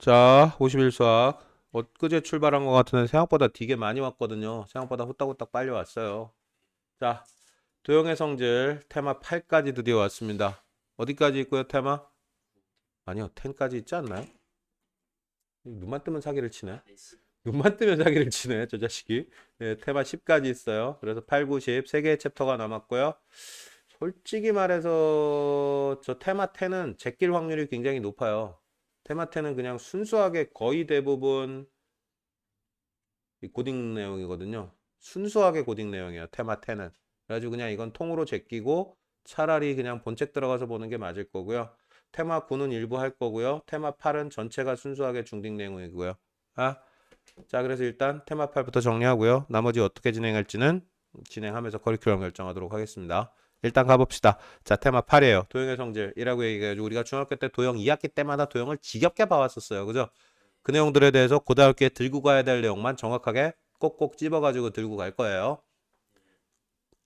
자, 51 수학. 엊그제 출발한 것 같은데 생각보다 되게 많이 왔거든요. 생각보다 후딱후딱 빨리 왔어요. 자, 도형의 성질 테마 8까지 드디어 왔습니다. 어디까지 있고요, 테마? 아니요, 10까지 있지 않나요? 눈만 뜨면 사기를 치네. 눈만 뜨면 사기를 치네, 저 자식이. 네, 테마 10까지 있어요. 그래서 8, 9, 10, 3개의 챕터가 남았고요. 솔직히 말해서 저 테마 10은 제낄 확률이 굉장히 높아요. 테마 10은 그냥 순수하게 거의 대부분 고딩 내용이거든요. 순수하게 고딩 내용이에요. 테마 10은. 그래가지고 그냥 이건 통으로 제끼고 차라리 그냥 본책 들어가서 보는 게 맞을 거고요. 테마 9는 일부 할 거고요. 테마 8은 전체가 순수하게 중딩 내용이고요. 아, 자, 그래서 일단 테마 8부터 정리하고요. 나머지 어떻게 진행할지는 진행하면서 커리큘럼 결정하도록 하겠습니다. 일단 가봅시다. 자, 테마 8이에요. 도형의 성질이라고 얘기해가지고 우리가 중학교 때 도형 2학기 때마다 도형을 지겹게 봐왔었어요. 그죠? 그 내용들에 대해서 고등학교에 들고 가야 될 내용만 정확하게 꼭꼭 집어가지고 들고 갈 거예요.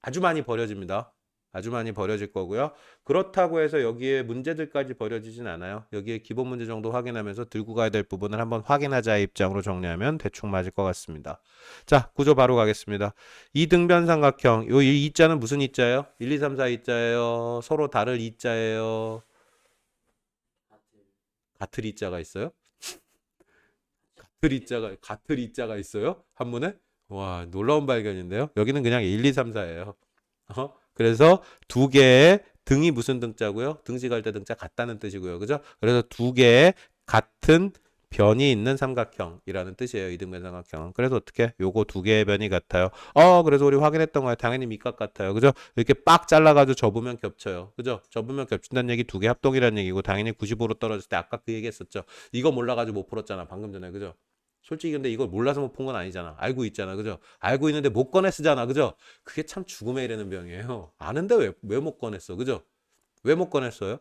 아주 많이 버려집니다. 아주 많이 버려질 거고요. 그렇다고 해서 여기에 문제들까지 버려지진 않아요. 여기에 기본 문제 정도 확인하면서 들고 가야 될 부분을 한번 확인하자의 입장으로 정리하면 대충 맞을 것 같습니다. 자, 구조 바로 가겠습니다. 이등변 삼각형. 요 이자는 무슨 이자예요? 1, 2, 3, 4 이자예요? 서로 다를 이자예요? 같을 이자가 있어요? 같을 이자가 있어요? 한문에? 와, 놀라운 발견인데요. 여기는 그냥 1, 2, 3, 4예요. 그래서 두 개의 등이 무슨 등자고요? 등식할 때 등자 같다는 뜻이고요. 그죠? 그래서 두 개의 같은 변이 있는 삼각형이라는 뜻이에요. 이등변 삼각형은. 그래서 어떻게? 요거 두 개의 변이 같아요. 그래서 우리 확인했던 거예요. 당연히 밑각 같아요. 그죠? 이렇게 빡 잘라가지고 접으면 겹쳐요. 그죠? 접으면 겹친다는 얘기 두 개 합동이라는 얘기고 당연히 90으로 떨어질 때 아까 그 얘기 했었죠. 이거 몰라가지고 못 풀었잖아. 방금 전에. 그죠? 솔직히 근데 이걸 몰라서 못 푼 건 아니잖아. 알고 있잖아. 그죠? 알고 있는데 못 꺼내 쓰잖아. 그죠? 그게 참 죽음에 이르는 병이에요. 아는데 왜 못 꺼냈어? 그죠? 왜 못 꺼냈어요?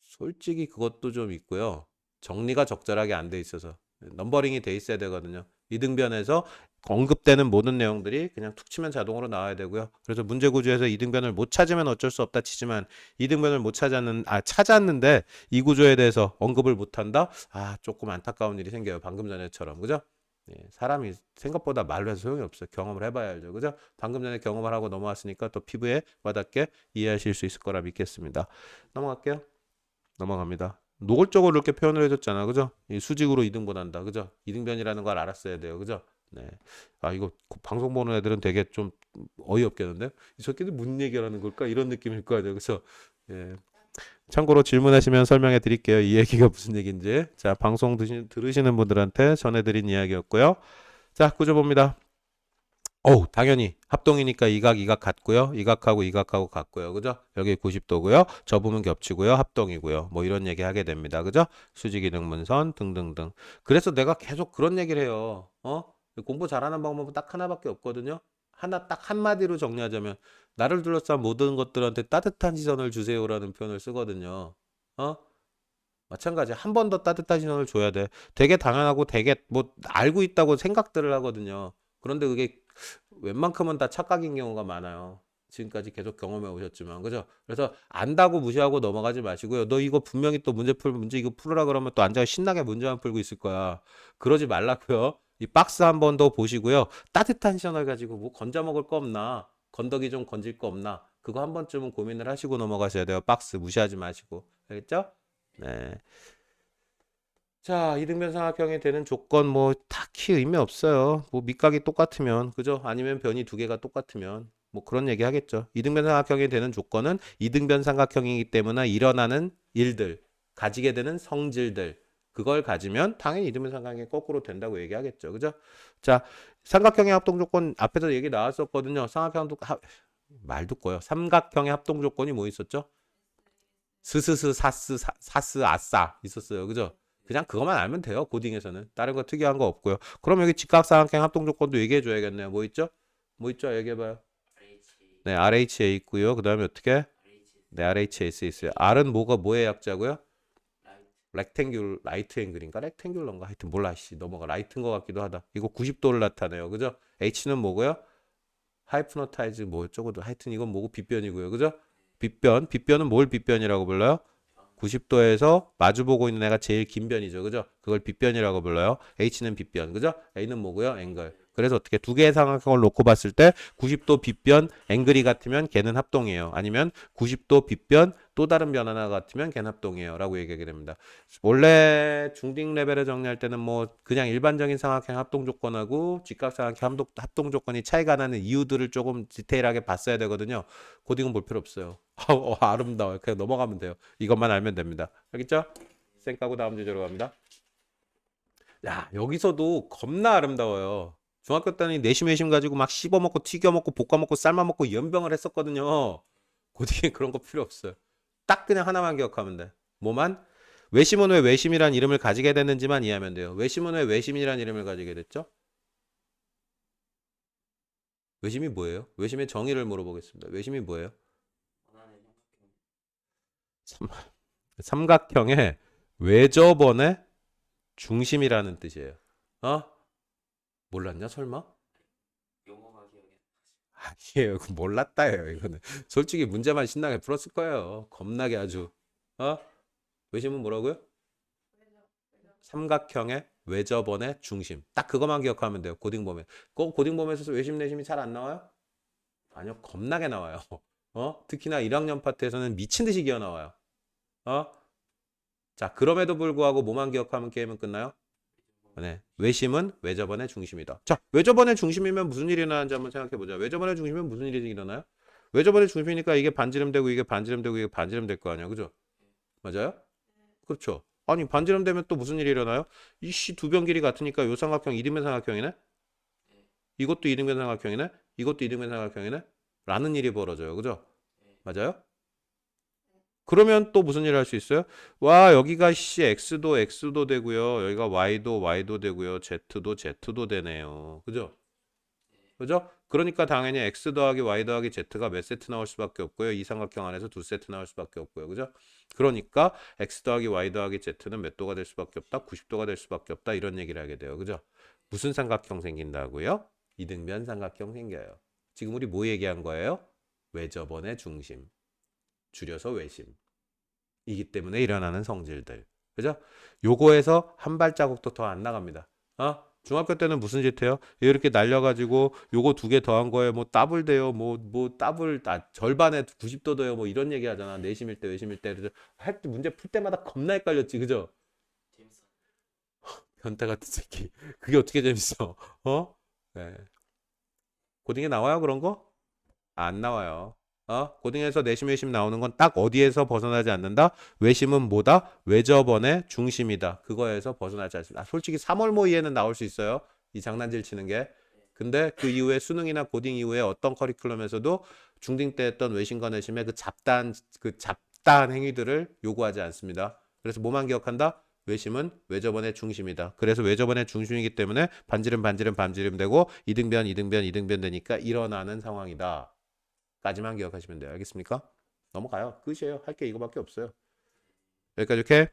솔직히 그것도 좀 있고요. 정리가 적절하게 안 돼 있어서. 넘버링이 돼 있어야 되거든요. 이등변에서 언급되는 모든 내용들이 그냥 툭 치면 자동으로 나와야 되고요. 그래서 문제 구조에서 이등변을 못 찾으면 어쩔 수 없다 치지만 이등변을 못 찾았는데 이 구조에 대해서 언급을 못 한다? 조금 안타까운 일이 생겨요. 방금 전에처럼. 그죠? 사람이 생각보다 말로 해서 소용이 없어요. 경험을 해봐야 알죠. 그죠? 방금 전에 경험을 하고 넘어왔으니까 또 피부에 와닿게 이해하실 수 있을 거라 믿겠습니다. 넘어갈게요. 넘어갑니다. 노골적으로 이렇게 표현을 해줬잖아. 그죠? 이 수직으로 이등분한다. 그죠? 이등변이라는 걸 알았어야 돼요. 그죠? 네. 이거 방송 보는 애들은 되게 좀 어이없겠는데? 이 새끼들 무슨 얘기하는 걸까? 이런 느낌일 거야. 그래서, 예. 참고로 질문하시면 설명해 드릴게요. 이 얘기가 무슨 얘기인지. 자, 방송 들으시는 분들한테 전해드린 이야기였고요. 자, 구조 봅니다. 당연히 합동이니까 이각 같고요. 이각하고 같고요. 그죠? 여기 90도고요. 접으면 겹치고요. 합동이고요. 뭐 이런 얘기 하게 됩니다. 그죠? 수직이 등분선 등등등. 그래서 내가 계속 그런 얘기를 해요. 공부 잘하는 방법은 딱 하나밖에 없거든요. 하나 딱 한마디로 정리하자면 나를 둘러싼 모든 것들한테 따뜻한 시선을 주세요라는 표현을 쓰거든요. 어? 마찬가지 한 번 더 따뜻한 시선을 줘야 돼. 되게 당연하고 되게 뭐 알고 있다고 생각들을 하거든요. 그런데 그게 웬만큼은 다 착각인 경우가 많아요. 지금까지 계속 경험해 오셨지만 그죠? 그래서 안다고 무시하고 넘어가지 마시고요. 너 이거 분명히 또 문제 이거 풀으라 그러면 또 앉아 신나게 문제만 풀고 있을 거야. 그러지 말라고요. 이 박스 한 번 더 보시고요. 따뜻한 시선을 가지고 뭐 건져 먹을 거 없나? 건더기 좀 건질 거 없나? 그거 한 번쯤은 고민을 하시고 넘어가셔야 돼요. 박스 무시하지 마시고. 알겠죠? 네. 자, 이등변 삼각형이 되는 조건 뭐 딱히 의미 없어요. 뭐 밑각이 똑같으면 그죠? 아니면 변이 두 개가 똑같으면 뭐 그런 얘기 하겠죠. 이등변 삼각형이 되는 조건은 이등변 삼각형이기 때문에 일어나는 일들, 가지게 되는 성질들 그걸 가지면 당연히 이등변 삼각형이 거꾸로 된다고 얘기하겠죠. 그죠? 자, 삼각형의 합동 조건 앞에서 얘기 나왔었거든요. 말 듣고요. 삼각형의 합동 조건이 뭐 있었죠? 스스스 사스 아싸 있었어요. 그죠? 그냥 그것만 알면 돼요. 고딩에서는. 다른 거 특이한 거 없고요. 그럼 여기 직각삼각형 합동 조건도 얘기해 줘야겠네요. 뭐 있죠? 뭐 있죠? 얘기해 봐요. 네, RHA 있고요. 그다음에 어떻게? 네, RHS 있어요. R은 뭐의 약자고요? 렉탱귤 라이트 앵글인가? 렉탱귤런가? 하여튼 몰라. 넘어가. 라이트인 것 같기도 하다. 이거 90도를 나타내요. 그죠? H는 뭐고요? 하이프노타이즈 뭐 어쩌고도 하여튼 이건 뭐고 빗변이고요. 그죠? 빗변은 뭘 빗변이라고 불러요? 90도에서 마주보고 있는 애가 제일 긴 변이죠. 그죠? 그걸 빗변이라고 불러요. H는 빗변. 그죠? A는 뭐고요? 앵글. 그래서 어떻게 두 개의 삼각형을 놓고 봤을 때 90도 빗변 앵글이 같으면 걔는 합동이에요. 아니면 90도 빗변 또 다른 변 하나 같으면 걔는 합동이에요. 라고 얘기하게 됩니다. 원래 중딩 레벨을 정리할 때는 뭐 그냥 일반적인 삼각형 합동 조건하고 직각삼각형 합동 조건이 차이가 나는 이유들을 조금 디테일하게 봤어야 되거든요. 코딩은 볼 필요 없어요. 아름다워요. 그냥 넘어가면 돼요. 이것만 알면 됩니다. 알겠죠? 쌩 까고 다음 주제로 갑니다. 야, 여기서도 겁나 아름다워요. 중학교 때는 내심 외심 가지고 막 씹어 먹고 튀겨 먹고 볶아 먹고 삶아 먹고 연병을 했었거든요. 고딩에 그런 거 필요 없어요. 딱 그냥 하나만 기억하면 돼. 뭐만? 외심은 왜 외심이란 이름을 가지게 됐는지만 이해하면 돼요. 외심은 왜 외심이란 이름을 가지게 됐죠? 외심이 뭐예요? 외심의 정의를 물어보겠습니다. 외심이 뭐예요? 삼, 삼각형의 외접원의 중심이라는 뜻이에요. 어? 몰랐냐 설마? 아니에요. 그 몰랐다예요. 이거는 솔직히 문제만 신나게 풀었을 거예요. 겁나게 아주. 어? 외심은 뭐라고요? 삼각형의 외접원의 중심. 딱 그것만 기억하면 돼요. 고딩 보면. 꼭 고딩 보면서 외심 내심이 잘 안 나와요? 아니요. 겁나게 나와요. 특히나 1학년 파트에서는 미친 듯이 기어 나와요. 어? 자, 그럼에도 불구하고 뭐만 기억하면 게임은 끝나요? 네. 외심은 외접원의 중심이다. 자, 외접원의 중심이면 무슨 일이 일어나는지 한번 생각해 보자. 외접원의 중심이면 무슨 일이 일어나요? 외접원의 중심이니까 이게 반지름 되고 이게 반지름 되고 이게 반지름 될 거 아니야. 그죠? 맞아요? 그렇죠. 아니, 반지름 되면 또 무슨 일이 일어나요? 이씨 두 변 길이 같으니까 요 삼각형 이등변 삼각형이네? 이것도 이등변 삼각형이네? 이것도 이등변 삼각형이네? 라는 일이 벌어져요. 그죠? 맞아요? 그러면 또 무슨 일을 할 수 있어요? 와, 여기가 씨 x도 되고요. 여기가 y도 되고요. z도 되네요. 그죠? 그죠? 그러니까 당연히 x 더하기 y 더하기 z가 몇 세트 나올 수밖에 없고요. 이 삼각형 안에서 두 세트 나올 수밖에 없고요. 그죠? 그러니까 x 더하기 y 더하기 z는 몇 도가 될 수밖에 없다? 90도가 될 수밖에 없다. 이런 얘기를 하게 돼요. 그죠? 무슨 삼각형 생긴다고요? 이등변 삼각형 생겨요. 지금 우리 뭐 얘기한 거예요? 외접원의 중심. 줄여서 외심. 이기 때문에 일어나는 성질들. 그죠? 요거에서 한 발자국도 더 안 나갑니다. 중학교 때는 무슨 짓 해요? 이렇게 날려가지고 요거 두 개 더한 거에 뭐 더블 돼요. 뭐 더블, 절반에 90도 더요. 뭐 이런 얘기 하잖아. 내심일 때, 외심일 때. 그래서 할 때 문제 풀 때마다 겁나 헷갈렸지. 그죠? 변태 같은 새끼. 그게 어떻게 재밌어? 네. 고딩에 나와요, 그런 거? 안 나와요. 고딩에서 내심 외심 나오는 건 딱 어디에서 벗어나지 않는다? 외심은 뭐다? 외접원의 중심이다. 그거에서 벗어나지 않습니다. 솔직히 3월 모의에는 나올 수 있어요. 이 장난질 치는 게. 근데 그 이후에 수능이나 고딩 이후에 어떤 커리큘럼에서도 중딩 때 했던 외심과 내심의 그 잡다한 행위들을 요구하지 않습니다. 그래서 뭐만 기억한다? 외심은 외접원의 중심이다. 그래서 외접원의 중심이기 때문에 반지름 되고 이등변 되니까 일어나는 상황이다. 까지만 기억하시면 돼요. 알겠습니까? 넘어가요. 끝이에요. 할 게 이거밖에 없어요. 여기까지 이렇게.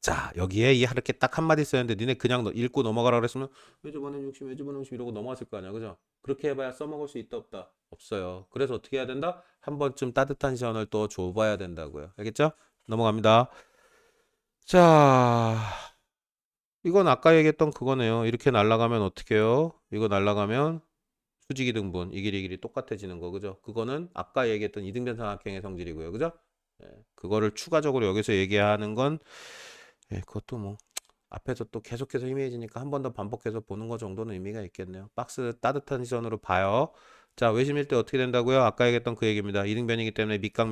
자, 여기에 이렇게 딱 한마디 써였는데 니네 그냥 읽고 넘어가라 그랬으면 왜 저번에 60, 왜 저번에 60 이러고 넘어갔을 거 아니야. 그죠? 그렇게 해봐야 써먹을 수 있다 없다? 없어요. 그래서 어떻게 해야 된다? 한 번쯤 따뜻한 시선을 또 줘봐야 된다고요. 알겠죠? 넘어갑니다. 자, 이건 아까 얘기했던 그거네요. 이렇게 날아가면 어떻게 해요? 이거 날아가면 수직이 등분, 이 길이 똑같아지는 거, 그죠? 그거는 아까 얘기했던 이등변 삼각형의 성질이고요, 그죠? 예, 그거를 추가적으로 여기서 얘기하는 건, 그것도 뭐, 앞에서 또 계속해서 희미해지니까 한 번 더 반복해서 보는 거 정도는 의미가 있겠네요. 박스 따뜻한 시선으로 봐요. 자, 외심일 때 어떻게 된다고요? 아까 얘기했던 그 얘기입니다. 이등변이기 때문에 밑각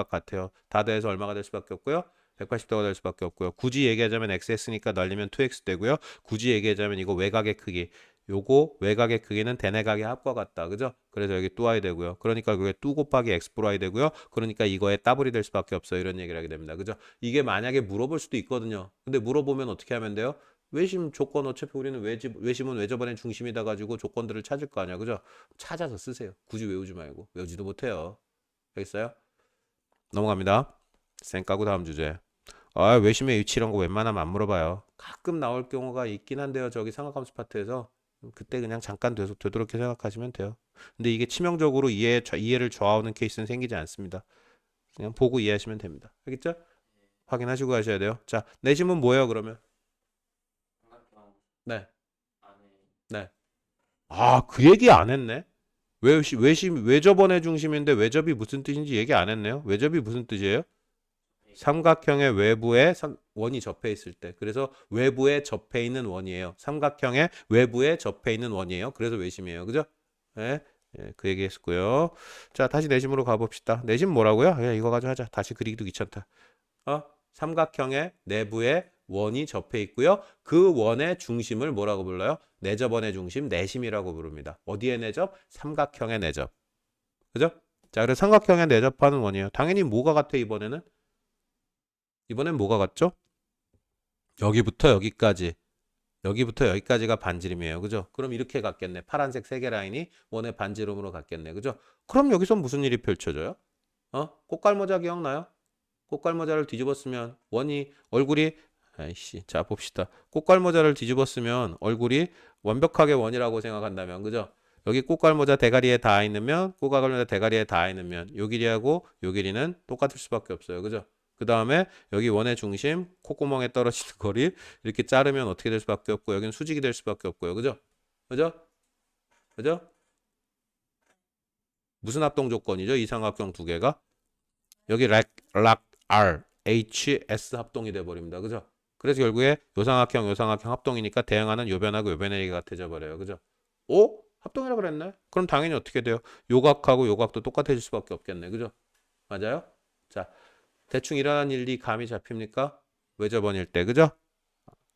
같아요. 다 더해서 얼마가 될 수밖에 없고요. 180도가 될 수밖에 없고요. 굳이 얘기하자면 xs니까 날리면 2x 되고요. 굳이 얘기하자면 이거 외곽의 크기. 요거 외곽의 크기는 대내각의 합과 같다. 그죠? 그래서 여기 뚜아이 되고요. 그러니까 그게 뚜 곱하기 x 프로 i 되고요. 그러니까 이거의 더블이 될 수밖에 없어요. 이런 얘기를 하게 됩니다. 그죠? 이게 만약에 물어볼 수도 있거든요. 근데 물어보면 어떻게 하면 돼요? 외심 조건 어차피 우리는 외심은 외접원의 중심이다 가지고 조건들을 찾을 거 아니야. 그죠? 찾아서 쓰세요. 굳이 외우지 말고. 외우지도 못해요. 알겠어요? 넘어갑니다. 쌩 까고 다음 주제. 외심의 위치 이런 거 웬만하면 안 물어봐요. 가끔 나올 경우가 있긴 한데요. 저기 삼각함수 파트에서. 그때 그냥 잠깐 되도록게 생각하시면 돼요. 근데 이게 치명적으로 이해를 좌우하는 케이스는 생기지 않습니다. 그냥 보고 이해하시면 됩니다. 알겠죠? 확인하시고 가셔야 돼요. 자, 내심은 뭐예요, 그러면? 네. 네. 아, 그 얘기 안 했네. 외접원의 중심인데 외접이 무슨 뜻인지 얘기 안 했네요. 외접이 무슨 뜻이에요? 삼각형의 외부에 원이 접해 있을 때. 그래서 외부에 접해 있는 원이에요. 삼각형의 외부에 접해 있는 원이에요. 그래서 외심이에요. 그죠? 예, 그 얘기 했었고요. 자, 다시 내심으로 가봅시다. 내심 뭐라고요? 야, 이거 가지고 하자. 다시 그리기도 귀찮다. 삼각형의 내부에 원이 접해 있고요. 그 원의 중심을 뭐라고 불러요? 내접원의 중심, 내심이라고 부릅니다. 어디에 내접? 삼각형의 내접. 그죠? 자, 그래서 삼각형에 내접하는 원이에요. 당연히 뭐가 같아, 이번에는? 이번엔 뭐가 같죠? 여기부터 여기까지. 여기부터 여기까지가 반지름이에요. 그죠? 그럼 이렇게 갔겠네. 파란색 세 개 라인이 원의 반지름으로 갔겠네. 그죠? 그럼 여기서 무슨 일이 펼쳐져요? 꽃갈모자 기억나요? 꽃갈모자를 뒤집었으면 원이 얼굴이 아이씨. 자, 봅시다. 꽃갈모자를 뒤집었으면 얼굴이 완벽하게 원이라고 생각한다면 그죠? 여기 꽃갈모자 대가리에 닿아 있는 면, 꽃갈모자 대가리에 닿아 있는 면, 요 길이하고 요 길이는 똑같을 수밖에 없어요. 그죠? 그 다음에 여기 원의 중심, 콧구멍에 떨어지는 거리 이렇게 자르면 어떻게 될 수밖에 없고 여기는 수직이 될 수밖에 없고요. 그죠? 그죠? 그죠? 무슨 합동 조건이죠? 이 삼각형 두 개가 여기 락 R, H, S 합동이 돼 버립니다. 그죠? 그래서 결국에 요삼각형 합동이니까 대응하는 요변하고 요변의 얘기가 같아져 버려요. 그죠? 오? 합동이라 그랬네? 그럼 당연히 어떻게 돼요? 요각하고 요각도 똑같아질 수밖에 없겠네. 그죠? 맞아요? 자, 대충 일어난 일이 감이 잡힙니까? 외접원일 때, 그죠?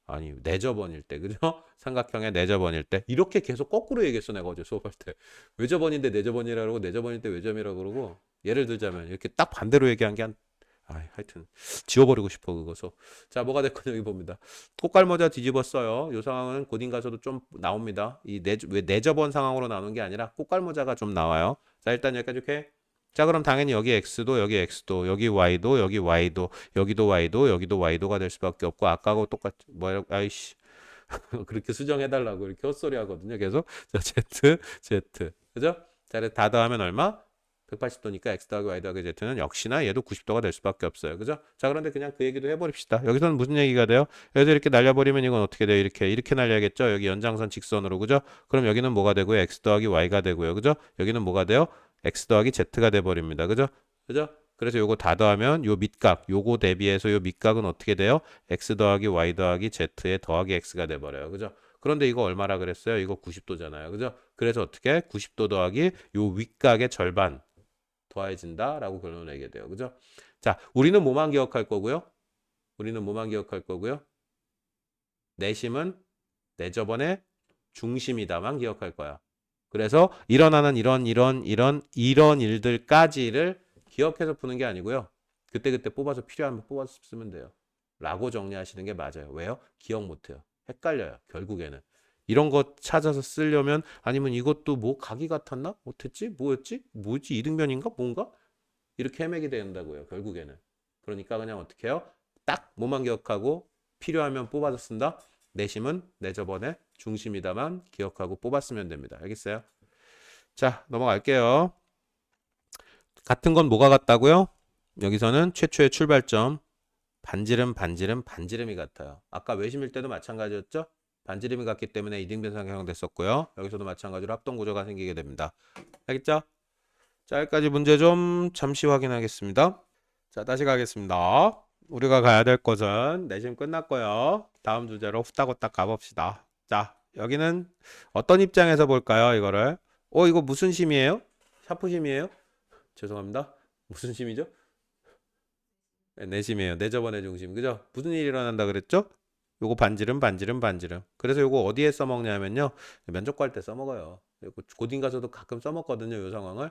아니, 내접원일 때, 그죠? 삼각형의 내접원일 때. 이렇게 계속 거꾸로 얘기했어, 내가 어제 수업할 때. 외접원인데 내접원이라 그러고, 내접원일 때 외점이라 그러고, 예를 들자면, 이렇게 딱 반대로 얘기한 게 하여튼, 지워버리고 싶어, 그거서. 자, 뭐가 됐건 여기 봅니다. 꽃갈모자 뒤집었어요. 이 상황은 고딩 가서도 좀 나옵니다. 왜 내접원 상황으로 나오는 게 아니라 꽃갈모자가 좀 나와요. 자, 일단 여기까지 이렇게. 자, 그럼 당연히 여기 x도 여기 x도 여기 y도 여기 y도 여기도 y도 여기도 y도가 될 수밖에 없고 아까하고 똑같이 뭐야 아이씨 그렇게 수정해달라고 이렇게 헛소리 하거든요. 계속 자 z 그죠? 자, 그래서 다 더하면 얼마? 180도니까 x 더하기 y 더하기 z는 역시나 얘도 90도가 될 수밖에 없어요. 그죠? 자, 그런데 그냥 그 얘기도 해버립시다. 여기서는 무슨 얘기가 돼요? 여기서 이렇게 날려버리면 이건 어떻게 돼요? 이렇게 날려야겠죠? 여기 연장선 직선으로 그죠? 그럼 여기는 뭐가 되고요? x 더하기 y가 되고요. 그죠? 여기는 뭐가 돼요? x 더하기 z가 돼버립니다. 그죠? 그죠? 그래서 요거 다 더하면 요 밑각, 요거 대비해서 요 밑각은 어떻게 돼요? x 더하기 y 더하기 z에 더하기 x가 돼버려요. 그죠? 그런데 이거 얼마라 그랬어요? 이거 90도잖아요. 그죠? 그래서 어떻게? 90도 더하기 요 윗각의 절반 더해진다라고 결론을 내게 돼요. 그죠? 자, 우리는 뭐만 기억할 거고요? 우리는 뭐만 기억할 거고요? 내심은 내저번의 중심이다만 기억할 거야. 그래서 일어나는 이런 일들까지를 기억해서 푸는 게 아니고요. 그때그때 뽑아서 필요하면 뽑아서 쓰면 돼요. 라고 정리하시는 게 맞아요. 왜요? 기억 못해요. 헷갈려요. 결국에는. 이런 거 찾아서 쓰려면 아니면 이것도 뭐 각이 같았나? 못했지? 뭐였지? 뭐지? 이등변인가? 뭔가? 이렇게 헤매게 된다고요. 결국에는. 그러니까 그냥 어떻게 해요? 딱 뭐만 기억하고 필요하면 뽑아서 쓴다. 내심은 내저번의 중심이다만 기억하고 뽑았으면 됩니다. 알겠어요? 자, 넘어갈게요. 같은 건 뭐가 같다고요? 여기서는 최초의 출발점 반지름이 같아요. 아까 외심일 때도 마찬가지였죠? 반지름이 같기 때문에 이등변상 형성됐었고요. 여기서도 마찬가지로 합동구조가 생기게 됩니다. 알겠죠? 자, 여기까지 문제 좀 잠시 확인하겠습니다. 자, 다시 가겠습니다. 우리가 가야 될 곳은 내심 끝났고요. 다음 주제로 후딱후딱 가봅시다. 자, 여기는 어떤 입장에서 볼까요? 이거를. 이거 무슨 심이에요? 샤프심이에요? 죄송합니다. 무슨 심이죠? 네, 내심이에요. 내저번의 중심. 그죠? 무슨 일이 일어난다 그랬죠? 요거 반지름. 그래서 요거 어디에 써먹냐면요. 면접 구할 때 써먹어요. 고딩 가서도 가끔 써먹거든요. 요 상황을.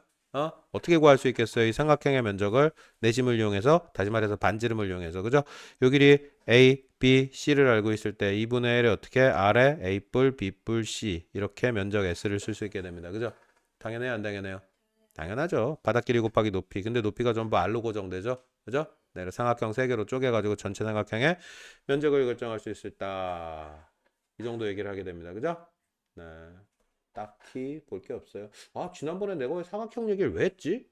어떻게 구할 수 있겠어요? 이 삼각형의 면적을 내심을 이용해서, 다시 말해서 반지름을 이용해서. 그죠? 요 길이 A, B, C를 알고 있을 때 2분의 1에 어떻게 R에 A뿔, B뿔, C 이렇게 면적 S를 쓸 수 있게 됩니다. 그죠? 당연해요, 안 당연해요? 당연하죠. 바닥 길이 곱하기 높이. 근데 높이가 전부 R로 고정되죠. 그죠? 네, 삼각형 3개로 쪼개가지고 전체 삼각형의 면적을 결정할 수 있다. 이 정도 얘기를 하게 됩니다. 그죠? 네. 딱히 볼 게 없어요. 지난번에 내가 왜 삼각형 얘기를 왜 했지?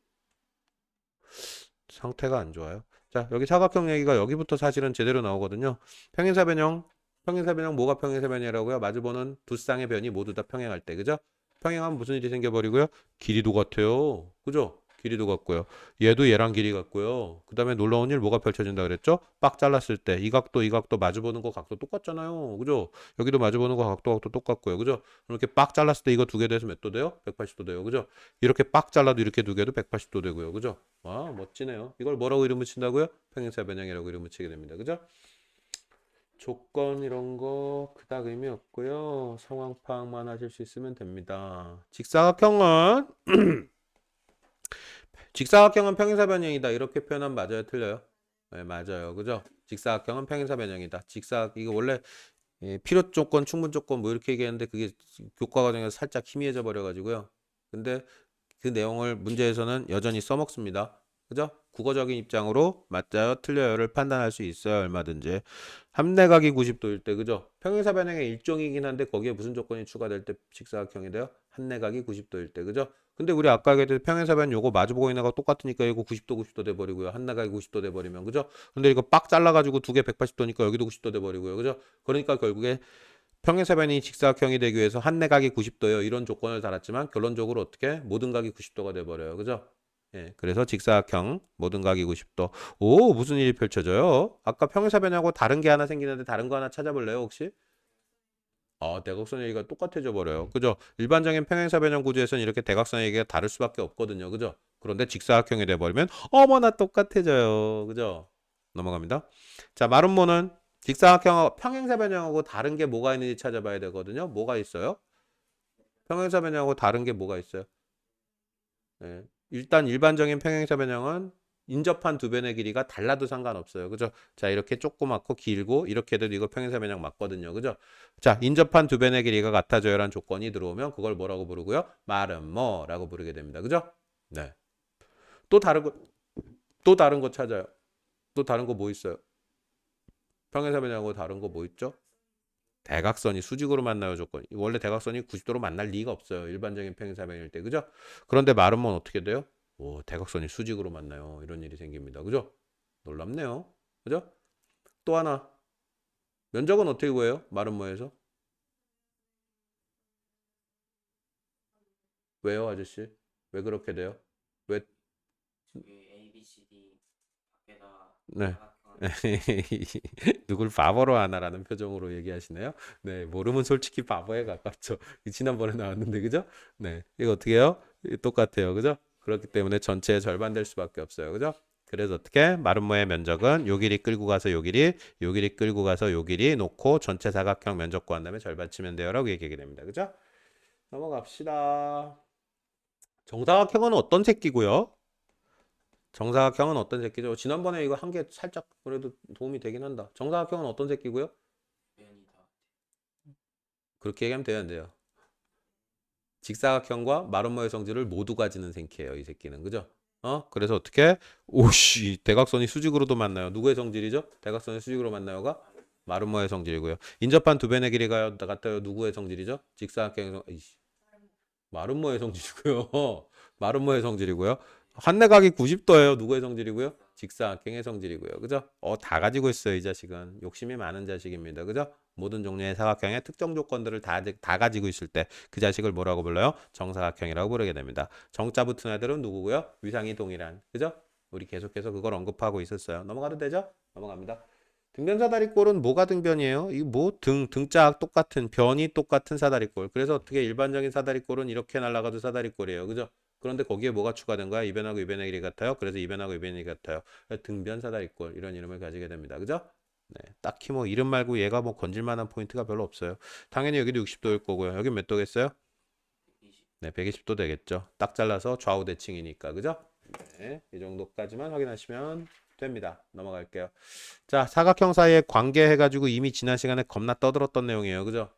상태가 안 좋아요. 자, 여기 사각형 얘기가 여기부터 사실은 제대로 나오거든요. 평행사변형. 평행사변형 뭐가 평행사변이라고요? 마주보는 두 쌍의 변이 모두 다 평행할 때. 그죠? 평행하면 무슨 일이 생겨버리고요? 길이도 같아요. 그죠? 길이도 같고요. 얘도 얘랑 길이 같고요. 그 다음에 놀라운 일 뭐가 펼쳐진다 그랬죠? 빡 잘랐을 때 이 각도 마주보는 거 각도 똑같잖아요. 그죠? 여기도 마주보는 거 각도 똑같고요. 그죠? 이렇게 빡 잘랐을 때 이거 두 개 돼서 몇 도 돼요? 180도 돼요. 그죠? 이렇게 빡 잘라도 이렇게 두 개도 180도 되고요. 그죠? 와, 멋지네요. 이걸 뭐라고 이름 붙인다고요? 평행사 변형이라고 이름 붙이게 됩니다. 그죠? 조건 이런 거 그닥 의미 없고요. 상황 파악만 하실 수 있으면 됩니다. 직사각형은 평행사 변형이다. 이렇게 표현하면 맞아요, 틀려요? 네, 맞아요. 그죠? 직사각형은 평행사 변형이다. 이거 원래 필요 조건, 충분 조건 뭐 이렇게 얘기했는데 그게 교과 과정에서 살짝 희미해져 버려 가지고요. 근데 그 내용을 문제에서는 여전히 써먹습니다. 그죠? 국어적인 입장으로 맞아요, 틀려요를 판단할 수 있어요, 얼마든지. 함내각이 90도일 때, 그죠? 평행사 변형의 일종이긴 한데 거기에 무슨 조건이 추가될 때 직사각형이 돼요? 함내각이 90도일 때, 그죠? 근데 우리 아까 얘기했듯이 평행사 변 요거 마주보고 있는 거 똑같으니까 이거 90도 돼 버리고요. 함내각이 90도 돼 버리면, 그죠? 근데 이거 빡 잘라가지고 두 개 180도니까 여기도 90도 돼 버리고요, 그죠? 그러니까 결국에 평행사변이 직사각형이 되기 위해서 한 내각이 90도예요. 이런 조건을 달았지만 결론적으로 어떻게 모든 각이 90도가 돼 버려요. 그죠? 예. 그래서 직사각형 모든 각이 90도. 오, 무슨 일이 펼쳐져요? 아까 평행사변하고 다른 게 하나 생기는데 다른 거 하나 찾아볼래요, 혹시? 대각선 얘기가 똑같아져 버려요. 그죠? 일반적인 평행사변형 구조에서는 이렇게 대각선 얘기가 다를 수밖에 없거든요. 그죠? 그런데 직사각형이 돼 버리면 어머나 똑같아져요. 그죠? 넘어갑니다. 자, 마름모는 직사각형하고 평행사변형하고 다른 게 뭐가 있는지 찾아봐야 되거든요. 뭐가 있어요? 평행사변형하고 다른 게 뭐가 있어요? 예. 일단 일반적인 평행사변형은 인접한 두 변의 길이가 달라도 상관없어요. 그죠? 자, 이렇게 조그맣고 길고 이렇게 해도 이거 평행사변형 맞거든요. 그죠? 자, 인접한 두 변의 길이가 같아져요라는 조건이 들어오면 그걸 뭐라고 부르고요? 말은 뭐라고 부르게 됩니다. 그죠? 네. 또 다른 거, 또 다른 거 찾아요. 또 다른 거 뭐 있어요? 평행사변형하고 다른 거 뭐 있죠? 대각선이 수직으로 만나요 조건이. 원래 대각선이 90도로 만날 리가 없어요. 일반적인 평행사변일 때. 그죠? 그런데 마름모는 어떻게 돼요? 오, 대각선이 수직으로 만나요. 이런 일이 생깁니다. 그죠? 놀랍네요. 그죠? 또 하나. 면적은 어떻게 구해요? 마름모에서. 왜요, 아저씨? 왜 그렇게 돼요? 왜? 저기 A, B, C, D 밖에다 네. 사각형을 누굴 바보로 하나라는 표정으로 얘기하시네요. 네, 모르면 솔직히 바보에 가깝죠. 지난번에 나왔는데, 그죠? 네, 이거 어떻게 해요? 똑같아요, 그죠? 그렇기 때문에 전체의 절반 될 수밖에 없어요, 그죠? 그래서 어떻게 마름모의 면적은 요 길이 끌고 가서 요 길이 끌고 가서 요 길이 놓고 전체 사각형 면적 구한 다음에 절반 치면 돼요라고 얘기하게 됩니다, 그죠? 넘어갑시다. 정사각형은 어떤 새끼고요? 정사각형은 어떤 새끼죠? 지난번에 이거 한 개 살짝 그래도 도움이 되긴 한다. 정사각형은 어떤 새끼고요? 변이다. 그렇게 얘기하면 돼요, 안 돼요? 직사각형과 마름모의 성질을 모두 가지는 생기예요, 이 새끼는. 그죠? 그래서 어떻게? 오씨, 대각선이 수직으로도 만나요. 누구의 성질이죠? 대각선이 수직으로 만나요가 마름모의 성질이고요. 인접한 두 변의 길이가 같아요. 누구의 성질이죠? 직사각형의 이씨, 마름모의 성질이고요. 마름모의 성질이고요. 환내각이 90도예요. 누구의 성질이고요? 직사각형의 성질이고요. 그죠? 다 가지고 있어요, 이 자식은. 욕심이 많은 자식입니다. 그죠? 모든 종류의 사각형의 특정 조건들을 다 가지고 있을 때 그 자식을 뭐라고 불러요? 정사각형이라고 부르게 됩니다. 정자 붙은 애들은 누구고요? 위상이 동일한. 그죠? 우리 계속해서 그걸 언급하고 있었어요. 넘어가도 되죠? 넘어갑니다. 등변 사다리꼴은 뭐가 등변이에요? 이 뭐 등짝 똑같은 변이 똑같은 사다리꼴. 그래서 어떻게 일반적인 사다리꼴은 이렇게 날아가도 사다리꼴이에요. 그죠? 그런데 거기에 뭐가 추가된 거야? 이변하고 이변의 길이 같아요. 그래서 이변하고 이변의 길이 같아요. 등변 사다리꼴 이런 이름을 가지게 됩니다. 그죠? 네, 딱히 뭐 이름 말고 얘가 뭐 건질 만한 포인트가 별로 없어요. 당연히 여기도 60도일 거고요. 여기 몇 도겠어요? 120. 네, 120도 되겠죠. 딱 잘라서 좌우 대칭이니까. 그죠? 네, 이 정도까지만 확인하시면 됩니다. 넘어갈게요. 자, 사각형 사이의 관계 해가지고 이미 지난 시간에 겁나 떠들었던 내용이에요. 그죠?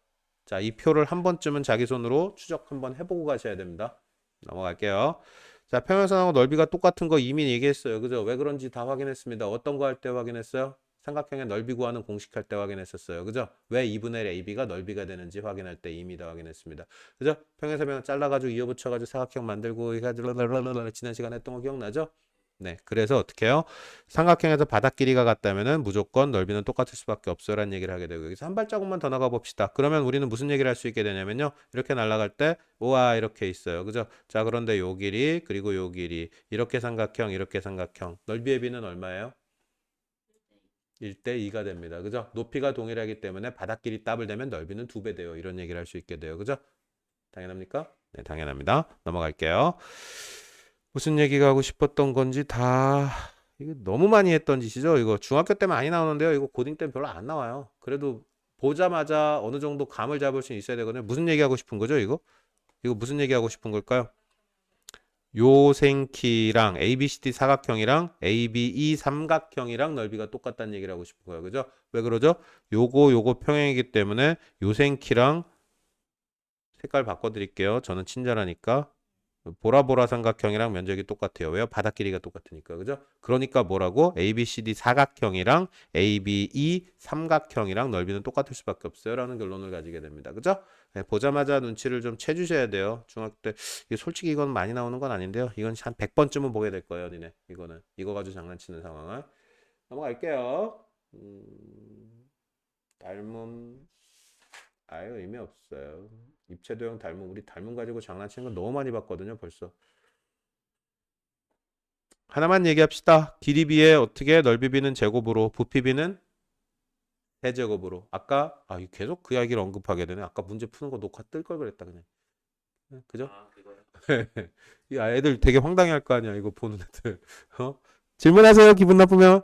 자, 이 표를 한 번쯤은 자기 손으로 추적 한번 해보고 가셔야 됩니다. 넘어갈게요. 자, 평행선하고 넓이가 똑같은 거 이미 얘기했어요. 그죠? 왜 그런지 다 확인했습니다. 어떤 거 할 때 확인했어요? 삼각형의 넓이 구하는 공식 할 때 확인했었어요. 그죠? 왜 2분의 1 AB가 넓이가 되는지 확인할 때 이미 다 확인했습니다. 그죠? 평행사변 잘라가지고 이어붙여가지고 사각형 만들고 해가지고 지난 시간에 했던 거 기억나죠? 네, 그래서 어떻게 해요? 삼각형에서 바닥 길이가 같다면은 무조건 넓이는 똑같을 수밖에 없어라는 얘기를 하게 되고 여기서 한 발자국만 더 나가 봅시다. 그러면 우리는 무슨 얘기를 할 수 있게 되냐면요. 이렇게 날아갈 때 우와 이렇게 있어요. 그죠? 자, 그런데 요 길이 그리고 요 길이 이렇게 삼각형 넓이의 비는 얼마예요? 1대 2가 됩니다. 그죠? 높이가 동일하기 때문에 바닥 길이 더블 되면 넓이는 2배 돼요. 이런 얘기를 할 수 있게 돼요. 그죠? 당연합니까? 네, 당연합니다. 넘어갈게요. 무슨 얘기가 하고 싶었던 건지 다 이거 너무 많이 했던 짓이죠. 이거 중학교 때 많이 나오는데요. 이거 고딩 때는 별로 안 나와요. 그래도 보자마자 어느 정도 감을 잡을 수 있어야 되거든요. 무슨 얘기하고 싶은 거죠, 이거? 이거 무슨 얘기하고 싶은 걸까요? 요생키랑 ABCD 사각형이랑 ABE 삼각형이랑 넓이가 똑같다는 얘기를 하고 싶은 거예요. 그죠? 왜 그러죠? 요거 평행이기 때문에 요생키랑 색깔 바꿔드릴게요. 저는 친절하니까. 보라보라 삼각형이랑 면적이 똑같아요. 왜요? 바닥 길이가 똑같으니까. 그죠? 그러니까 뭐라고? ABCD 사각형이랑 ABE 삼각형이랑 넓이는 똑같을 수밖에 없어요. 라는 결론을 가지게 됩니다. 그죠? 네, 보자마자 눈치를 좀 채주셔야 돼요. 중학교 때. 이게 솔직히 이건 많이 나오는 건 아닌데요. 이건 한 100번쯤은 보게 될 거예요. 니네. 이거는. 이거 가지고 장난치는 상황을. 넘어갈게요. 닮음. 아유, 의미 없어요. 입체도형 닮음. 우리 닮음 가지고 장난치는 건 너무 많이 봤거든요. 벌써. 하나만 얘기합시다. 길이 비에 어떻게 넓이 비는 제곱으로 부피 비는 세제곱으로. 아까 이거 계속 그 이야기를 언급하게 되네. 아까 문제 푸는 거 녹화 뜰 걸 그랬다 그냥. 그죠? 아, 그거요? 이 애들 되게 황당해할 거 아니야. 이거 보는 애들. 질문하세요. 기분 나쁘면.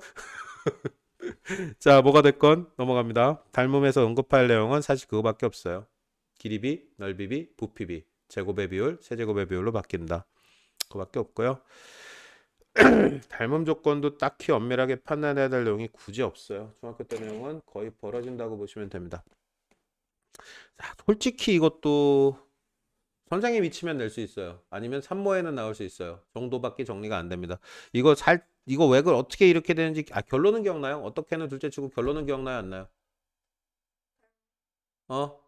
자, 뭐가 됐건 넘어갑니다. 닮음에서 언급할 내용은 사실 그거밖에 없어요. 길이비, 넓이비, 부피비, 제곱의 비율, 세제곱의 비율로 바뀐다. 그거밖에 없고요. 닮음 조건도 딱히 엄밀하게 판단해야 될 내용이 굳이 없어요. 중학교 때 내용은 거의 벌어진다고 보시면 됩니다. 자, 솔직히 이것도 선생님이 치면 낼 수 있어요. 아니면 산모에는 나올 수 있어요. 정도밖에 정리가 안 됩니다. 이거 왜 어떻게 이렇게 되는지 결론은 기억나요? 어떻게는 둘째 치고 결론은 기억나요? 안 나요? 어?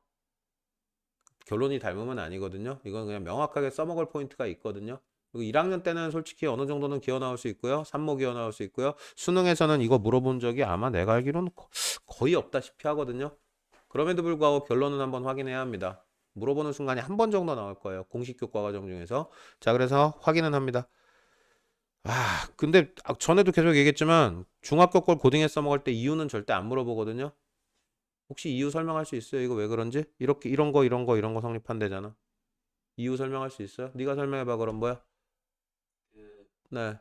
결론이 닮으면 아니거든요. 이건 그냥 명확하게 써먹을 포인트가 있거든요. 그리고 1학년 때는 솔직히 어느 정도는 기어 나올 수 있고요. 산모 기어 나올 수 있고요. 수능에서는 이거 물어본 적이 아마 내가 알기로는 거의 없다시피 하거든요. 그럼에도 불구하고 결론은 한번 확인해야 합니다. 물어보는 순간에 한 번 정도 나올 거예요. 공식 교과 과정 중에서. 자, 그래서 확인은 합니다. 근데 전에도 계속 얘기했지만 중학교 걸 고등에 써먹을 때 이유는 절대 안 물어보거든요. 혹시 이유 설명할 수 있어요? 이거 왜 그런지? 이렇게 이런 거 성립한대잖아. 이유 설명할 수 있어요? 네가 설명해봐 그럼 뭐야? 그 네,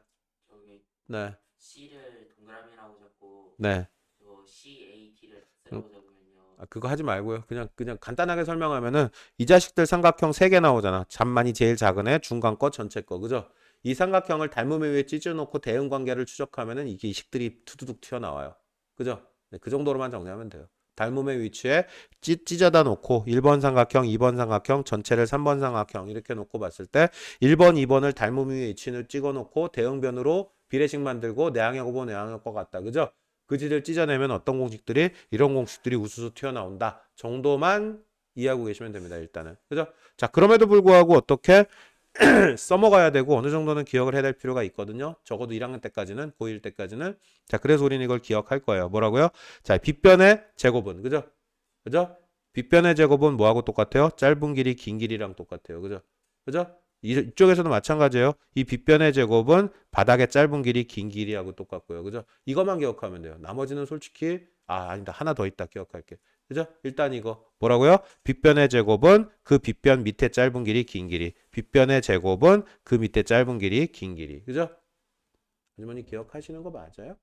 저기 네, C를 동그라미라고 적고 네. 저 CAT를 음, X라고 적으면요. 그거 하지 말고요. 그냥 간단하게 설명하면은 이 자식들 삼각형 3개 나오잖아. 잡만이 제일 작은 애, 중간 거, 전체 거. 그죠? 이 삼각형을 닮음에 위에 찢어놓고 대응 관계를 추적하면은 이게 이 식들이 투두둑 튀어나와요. 그죠? 네, 그 정도로만 정리하면 돼요. 닮음의 위치에 찢어다 놓고 1번 삼각형, 2번 삼각형, 전체를 3번 삼각형 이렇게 놓고 봤을 때 1번, 2번을 닮음 위에 위치를 찍어 놓고 대응변으로 비례식 만들고 내항의 곱은 내항의 것 같다. 그죠? 그 지를 찢어내면 어떤 공식들이 이런 공식들이 우수수 튀어나온다 정도만 이해하고 계시면 됩니다. 일단은. 그죠? 자, 그럼에도 불구하고 어떻게 써먹어야 되고 어느 정도는 기억을 해야 될 필요가 있거든요. 적어도 1학년 때까지는, 고1 때까지는. 자, 그래서 우리는 이걸 기억할 거예요. 뭐라고요? 자, 빗변의 제곱은, 그죠? 그죠? 빗변의 제곱은 뭐하고 똑같아요? 짧은 길이, 긴 길이랑 똑같아요. 그죠? 그죠? 이쪽에서도 마찬가지예요. 이 빗변의 제곱은 바닥의 짧은 길이, 긴 길이하고 똑같고요. 그죠? 이것만 기억하면 돼요. 나머지는 솔직히, 아니다. 하나 더 있다. 기억할게. 그죠? 일단 이거 뭐라고요? 빗변의 제곱은 그 빗변 밑에 짧은 길이 긴 길이. 빗변의 제곱은 그 밑에 짧은 길이 긴 길이. 그죠? 아주머니 기억하시는 거 맞아요?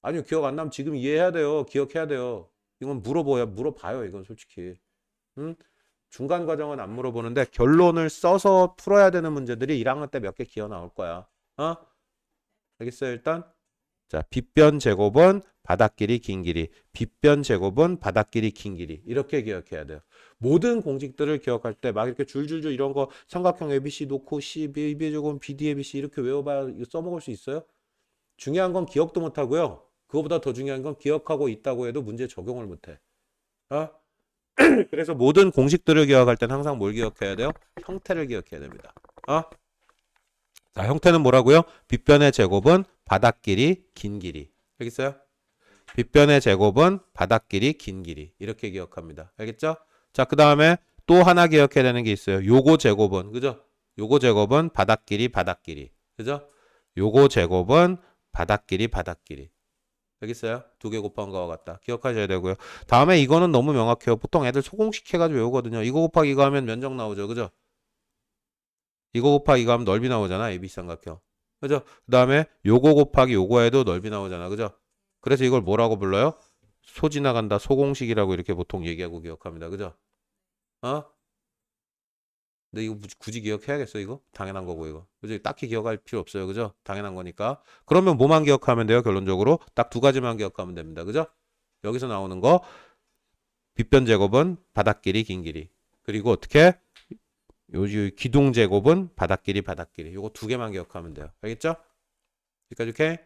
아니요. 기억 안 나면 지금 이해해야 돼요. 기억해야 돼요. 이건 물어봐요. 이건 솔직히. 응? 중간 과정은 안 물어보는데 결론을 써서 풀어야 되는 문제들이 1학년 때 몇 개 기어 나올 거야. 어? 알겠어요, 일단? 자, 빗변 제곱은 바닥길이 긴 길이, 빗변 제곱은 바닥길이 긴 길이. 이렇게 기억해야 돼요. 모든 공식들을 기억할 때 막 이렇게 줄줄줄 이런 거 삼각형 ABC 놓고 C, B 제곱, BD ABC 이렇게 외워봐야 이거 써먹을 수 있어요? 중요한 건 기억도 못 하고요. 그거보다 더 중요한 건 기억하고 있다고 해도 문제 적용을 못 해. 어? 그래서 모든 공식들을 기억할 땐 항상 뭘 기억해야 돼요? 형태를 기억해야 됩니다. 어? 자, 형태는 뭐라고요? 빗변의 제곱은 바닥 길이, 긴 길이. 알겠어요? 빗변의 제곱은 바닥 길이, 긴 길이. 이렇게 기억합니다. 알겠죠? 자, 그 다음에 또 하나 기억해야 되는 게 있어요. 요거 제곱은, 그죠? 요거 제곱은 바닥 길이, 바닥 길이. 그죠? 요거 제곱은 바닥 길이, 바닥 길이. 알겠어요? 두 개 곱한 거와 같다. 기억하셔야 되고요. 다음에 이거는 너무 명확해요. 보통 애들 소공식 해가지고 외우거든요. 이거 곱하기 이거 하면 면적 나오죠. 그죠? 이거 곱하기 이거 하면 넓이 나오잖아. AB삼각형. 그죠? 그 다음에 요거 곱하기 요거 해도 넓이 나오잖아. 그죠? 그래서 이걸 뭐라고 불러요? 소 지나간다. 소공식이라고 이렇게 보통 얘기하고 기억합니다. 그죠? 어? 근데 이거 굳이 기억해야겠어, 이거? 당연한 거고, 이거. 그죠? 딱히 기억할 필요 없어요. 그죠? 당연한 거니까. 그러면 뭐만 기억하면 돼요, 결론적으로? 딱 두 가지만 기억하면 됩니다. 그죠? 여기서 나오는 거, 빗변 제곱은 바닥 길이, 긴 길이. 그리고 어떻게? 요 기둥 제곱은 바닥 길이, 바닥 길이. 요거 두 개만 기억하면 돼요. 알겠죠? 여기까지 오케이?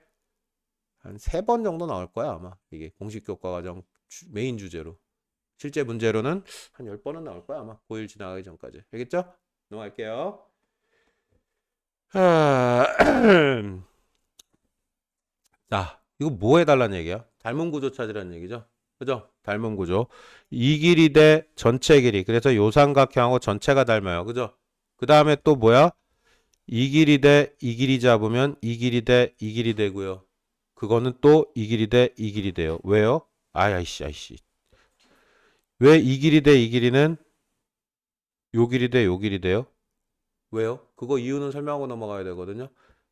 한 3번 정도 나올 거야, 아마. 이게 공식 교과 과정 메인 주제로. 실제 문제로는 한 10번은 나올 거야, 아마. 고1 지나가기 전까지. 알겠죠? 넘어갈게요. 아, 자, 이거 뭐 해달라는 얘기야? 닮은 구조 찾으라는 얘기죠? 그죠? 닮은 구조. 이 길이 대 전체 길이. 그래서 요 삼각형하고 전체가 닮아요. 그죠? 그 다음에 또 뭐야? 이 길이 대 이 길이 잡으면 이 길이 대 이 길이 되고요. 그거는 또 이 길이 대 이 길이 돼요. 왜요? 아이씨. 왜 이 길이 대 이 길이는 요 길이 대 요 길이 돼요? 왜요? 그거 이유는 설명하고 넘어가야 되거든요.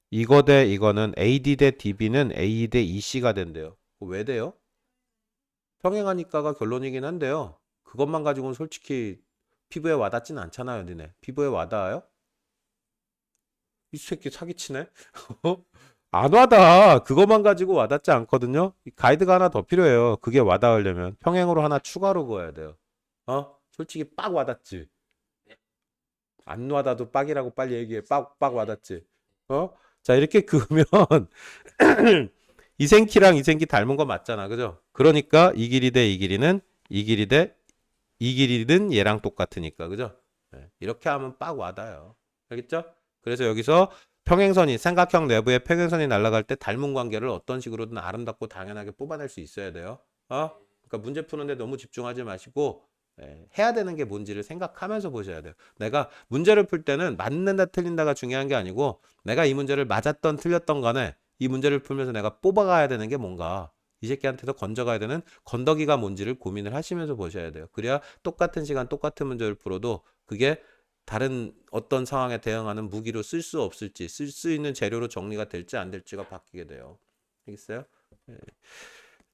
이거 대 이거는 AD 대 DB는 A 대 EC가 된대요. 왜 돼요? 평행하니까가 결론이긴 한데요. 그것만 가지고는 솔직히 피부에 와닿진 않잖아요, 니네. 피부에 와닿아요? 이 새끼 사기치네? 안 와닿아. 그것만 가지고 와닿지 않거든요. 가이드가 하나 더 필요해요. 그게 와닿으려면 평행으로 하나 추가로 그어야 돼요. 솔직히 빡 와닿지. 안 와닿아도 빡이라고 빨리 얘기해. 빡 와닿지. 자, 이렇게 그으면 이생키랑 이생키 닮은 거 맞잖아. 그죠? 그러니까 이 길이 대 이 길이는 이 길이 대 이 길이는 얘랑 똑같으니까. 그죠? 네, 이렇게 하면 빡 와닿아요. 알겠죠? 그래서 여기서 평행선이 삼각형 내부에 평행선이 날아갈 때 닮은 관계를 어떤 식으로든 아름답고 당연하게 뽑아낼 수 있어야 돼요. 그러니까 문제 푸는데 너무 집중하지 마시고 해야 되는 게 뭔지를 생각하면서 보셔야 돼요. 내가 문제를 풀 때는 맞는다 틀린다가 중요한 게 아니고 내가 이 문제를 맞았던 틀렸던 간에 이 문제를 풀면서 내가 뽑아가야 되는 게 뭔가 이 새끼한테서 건져가야 되는 건더기가 뭔지를 고민을 하시면서 보셔야 돼요. 그래야 똑같은 시간 똑같은 문제를 풀어도 그게 다른 어떤 상황에 대응하는 무기로 쓸 수 없을지 쓸 수 있는 재료로 정리가 될지 안 될지가 바뀌게 돼요. 알겠어요? 네.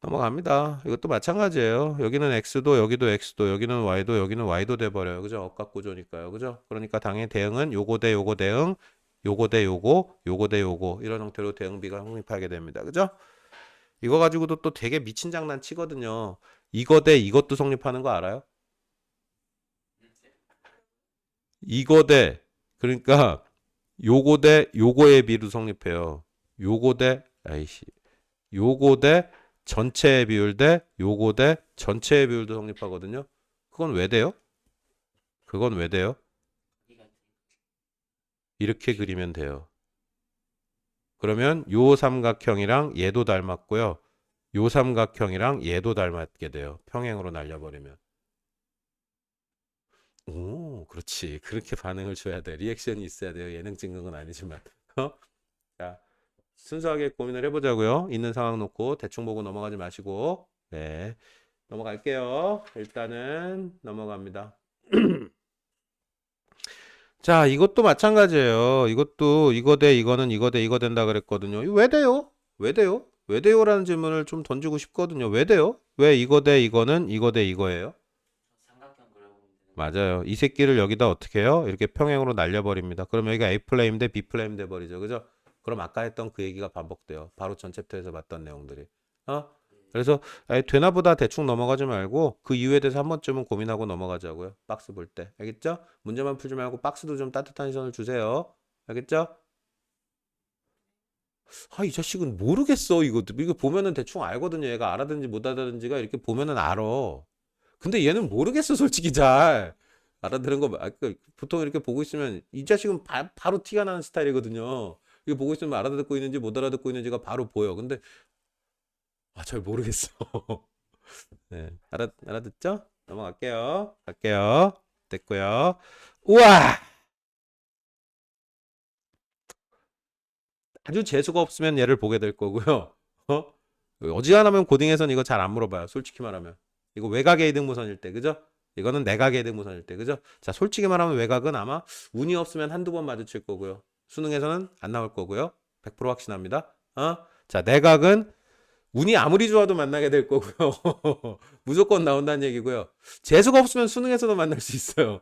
넘어갑니다. 이것도 마찬가지예요. 여기는 x도 여기도 x도 여기는 y도 여기는 y도 돼버려요. 그죠? 억각구조니까요. 그죠? 그러니까 당연히 대응은 요거 대 요거 대응 요거 대 요거 요거 대 요거 이런 형태로 대응비가 성립하게 됩니다. 그죠? 이거 가지고도 또 되게 미친 장난 치거든요. 이거 대 이것도 성립하는 거 알아요? 이거 대 그러니까 요거 대 요거의 비로 성립해요. 요거 대 아이씨 요거 대 전체의 비율 대 요거 대 전체의 비율도 성립하거든요. 그건 왜 돼요? 그건 왜 돼요? 이렇게 그리면 돼요. 그러면 요 삼각형이랑 얘도 닮았고요. 요 삼각형이랑 얘도 닮았게 돼요. 평행으로 날려버리면. 오, 그렇지. 그렇게 반응을 줘야 돼. 리액션이 있어야 돼요. 예능 찍는 건 아니지만. 자, 순수하게 고민을 해보자고요. 있는 상황 놓고 대충 보고 넘어가지 마시고. 네, 넘어갈게요. 일단은 넘어갑니다. 자, 이것도 마찬가지예요. 이것도 이거 대 이거는 이거 대 이거 된다 그랬거든요. 이거 왜 돼요? 왜 돼요? 왜 돼요라는 질문을 좀 던지고 싶거든요. 왜 돼요? 왜 이거 대 이거는 이거 대 이거예요? 삼각형 그려보면 되는 맞아요. 이 새끼를 여기다 어떻게 해요? 이렇게 평행으로 날려버립니다. 그럼 여기가 A 플레임 대 B 플레임 돼 버리죠. 그죠? 그럼 아까 했던 그 얘기가 반복돼요. 바로 전 챕터에서 봤던 내용들이. 그래서 되나 보다 대충 넘어가지 말고 그 이유에 대해서 한 번쯤은 고민하고 넘어가자고요. 박스 볼 때. 알겠죠? 문제만 풀지 말고 박스도 좀 따뜻한 시선을 주세요. 알겠죠? 이 자식은 모르겠어. 이거 보면은 대충 알거든요. 얘가 알아듣는지 못 알아듣는지가 이렇게 보면은 알아. 근데 얘는 모르겠어, 솔직히 잘. 알아들은 거 보통 이렇게 보고 있으면 이 자식은 바로 티가 나는 스타일이거든요. 이거 보고 있으면 알아듣고 있는지 못 알아듣고 있는지가 바로 보여. 근데 잘 모르겠어. 네, 알아듣죠? 넘어갈게요. 갈게요. 됐고요. 우와! 아주 재수가 없으면 얘를 보게 될 거고요. 어? 어지간하면 고딩에서는 이거 잘 안 물어봐요. 솔직히 말하면. 이거 외곽의 이등무선일 때, 그죠? 이거는 내각의 이등무선일 때, 그죠? 자, 솔직히 말하면 외곽은 아마 운이 없으면 한두 번 마주칠 거고요. 수능에서는 안 나올 거고요. 100% 확신합니다. 자, 내각은 운이 아무리 좋아도 만나게 될 거고요. 무조건 나온다는 얘기고요. 재수가 없으면 수능에서도 만날 수 있어요.